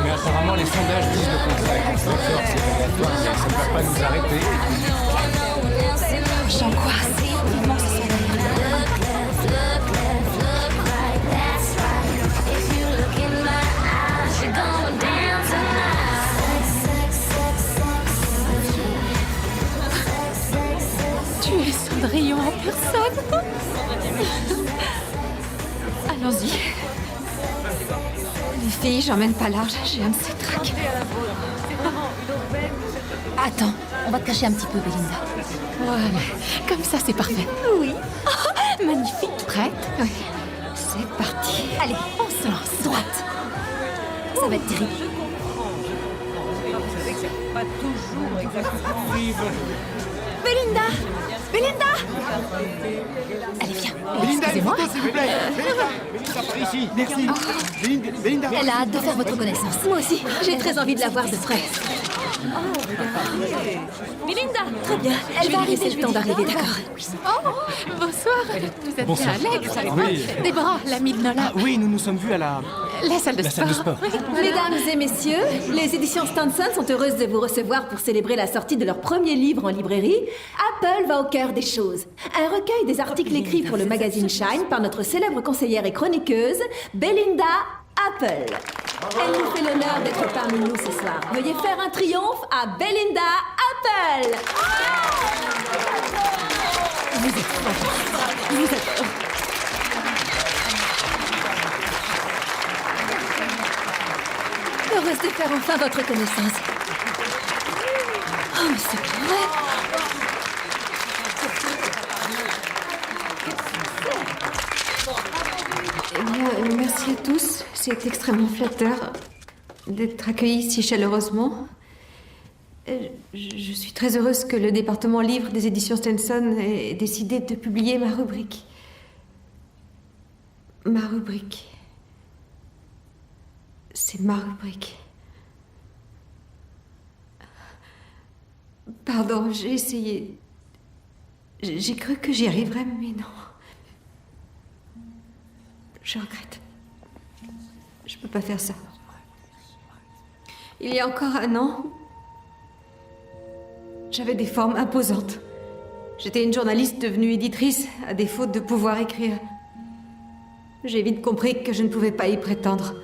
Mais apparemment, les sondages disent le contraire. D'accord, c'est aléatoire, mais ça ne va pas nous arrêter. J'angoisse. Vivement que ce soit Tu es Cendrillon en personne. Allons-y. Les filles, j'emmène pas large. J'ai un de ces tracs. Attends, on va te cacher un petit peu, Belinda. Voilà, comme ça c'est parfait. Oui. Magnifique. Prête? Oui. C'est parti. Allez, On se lance. droite. Ça va être terrible. Belinda! Belinda! Allez, viens. Belinda, une Excusez-moi. photo, s'il vous plaît. Belinda, par ici. Merci. Belinda. Elle a hâte de faire votre connaissance. Moi aussi, j'ai très envie de la voir de près. Belinda! Très bien, Elle je va vais lui laisser arriver, le temps d'arriver, d'accord? Oh, bonsoir. Vous êtes Bonsoir. bien Alex? Oui. Déborah, l'amie de Nola. Ah oui, nous nous sommes vus à la salle de sport. salle de sport. Mesdames et messieurs, les éditions Stanson sont heureuses de vous recevoir pour célébrer la sortie de leur premier livre en librairie. Apple va au cœur des choses. Un recueil des articles écrits pour le magazine Shine par notre célèbre conseillère et chroniqueuse, Belinda Apple. Elle nous fait l'honneur d'être parmi nous ce soir. Veuillez faire un triomphe à Belinda Apple. Vous êtes fantastique. Vous êtes... Heureuse de faire enfin votre connaissance. Oh, mais c'est pas vrai. Eh bien, merci à tous. C'est extrêmement flatteur d'être accueillis si chaleureusement. Je suis très heureuse que le département livre des éditions Stenson ait décidé de publier ma rubrique. Ma rubrique. C'est ma rubrique. Pardon, j'ai essayé. J'ai cru que j'y arriverais, mais non. Je regrette. Je peux pas faire ça. Il y a encore un an, j'avais des formes imposantes. J'étais une journaliste devenue éditrice, à défaut de pouvoir écrire. J'ai vite compris que je ne pouvais pas y prétendre.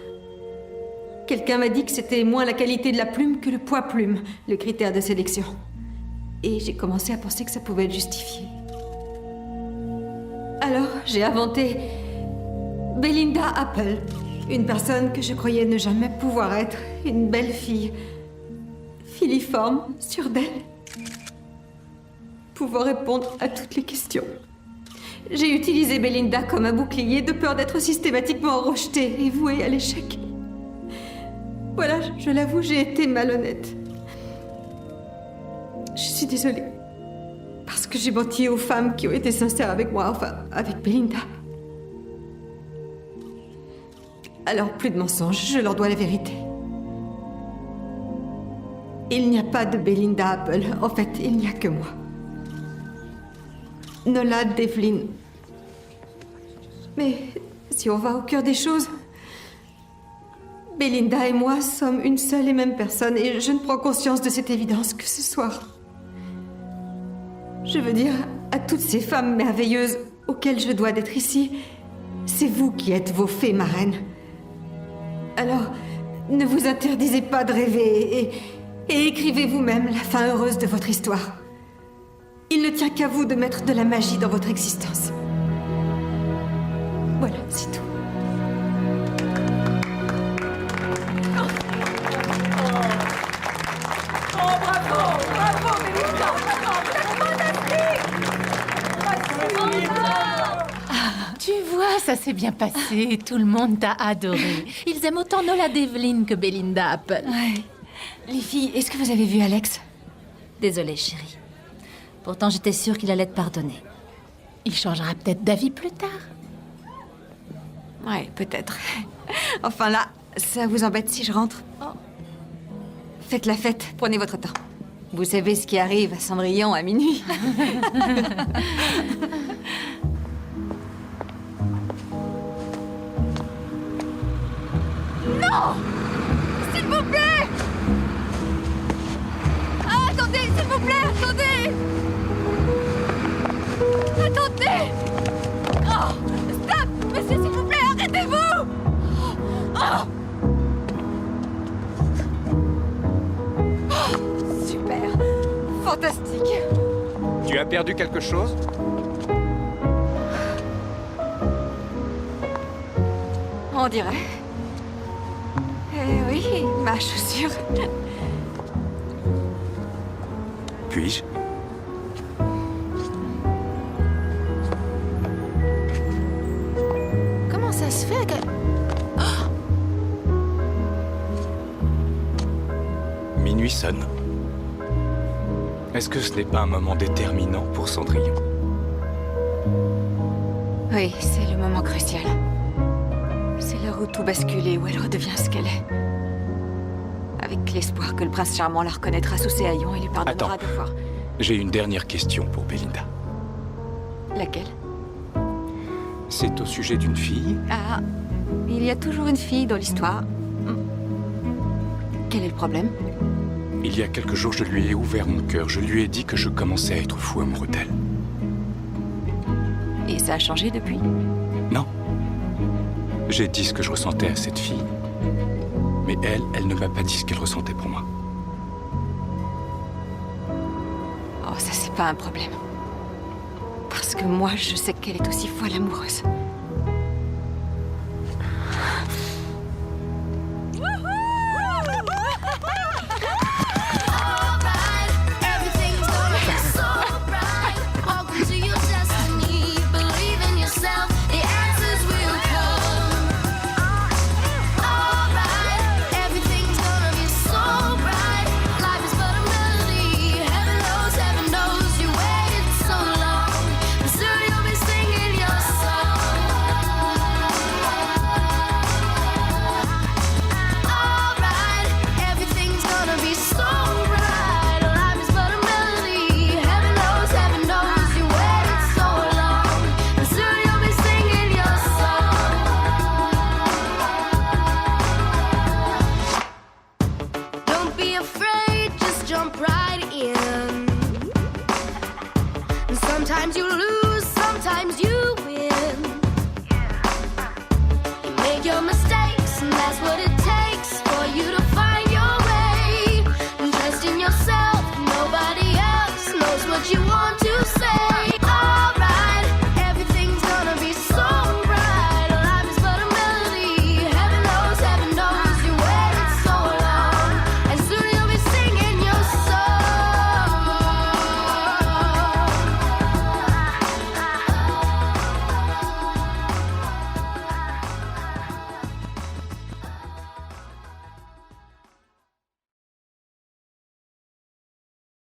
Quelqu'un m'a dit que c'était moins la qualité de la plume que le poids plume, le critère de sélection. Et j'ai commencé à penser que ça pouvait être justifié. Alors, j'ai inventé Belinda Apple, une personne que je croyais ne jamais pouvoir être, une belle fille, filiforme, sûre d'elle, pouvant répondre à toutes les questions. J'ai utilisé Belinda comme un bouclier de peur d'être systématiquement rejetée et vouée à l'échec. Voilà, je l'avoue, j'ai été malhonnête. Je suis désolée. Parce que j'ai menti aux femmes qui ont été sincères avec moi, enfin, avec Belinda. Alors, plus de mensonges, je leur dois la vérité. Il n'y a pas de Belinda Apple. En fait, il n'y a que moi. Nola Devlin. Mais si on va au cœur des choses, Belinda et moi sommes une seule et même personne et je ne prends conscience de cette évidence que ce soir. Je veux dire, à toutes ces femmes merveilleuses auxquelles je dois d'être ici, c'est vous qui êtes vos fées marraines. Alors, ne vous interdisez pas de rêver et écrivez vous-même la fin heureuse de votre histoire. Il ne tient qu'à vous de mettre de la magie dans votre existence. Voilà, c'est tout. Oh, bravo! Bravo, Belinda! Tu vois, ça s'est bien passé. Tout le monde t'a adoré. Ils aiment autant Nola Devlin que Belinda Apple. Ouais. Les filles, est-ce que vous avez vu Alex? Désolée, chérie. Pourtant, j'étais sûre qu'il allait te pardonner. Il changera peut-être d'avis plus tard. Ouais, peut-être. Enfin là, ça vous embête si je rentre? Faites la fête, prenez votre temps. Vous savez ce qui arrive à Cendrillon à minuit. Non! S'il vous plaît! Ah, attendez, s'il vous plaît, attendez! Attendez! Oh! Stop! Monsieur, s'il vous plaît, arrêtez-vous! Oh! Oh, super! Fantastique! Tu as perdu quelque chose? On dirait. Eh oui, ma chaussure. Puis-je? Comment ça se fait que... Minuit sonne. Est-ce que ce n'est pas un moment déterminant pour Cendrillon? Oui, c'est le moment crucial. C'est l'heure où tout bascule et où elle redevient ce qu'elle est. Avec l'espoir que le prince charmant la reconnaîtra sous ses haillons et lui pardonnera Attends. deux fois. J'ai une dernière question pour Belinda. Laquelle? C'est au sujet d'une fille. Ah, il y a toujours une fille dans l'histoire. Quel est le problème? Il y a quelques jours, je lui ai ouvert mon cœur. Je lui ai dit que je commençais à être fou amoureux d'elle. Et ça a changé depuis? Non. J'ai dit ce que je ressentais à cette fille. Mais elle ne m'a pas dit ce qu'elle ressentait pour moi. Oh, ça c'est pas un problème. Parce que moi, je sais qu'elle est aussi folle amoureuse. Soon you'll be singing your song. afraid, just jump right in. And sometimes you lose.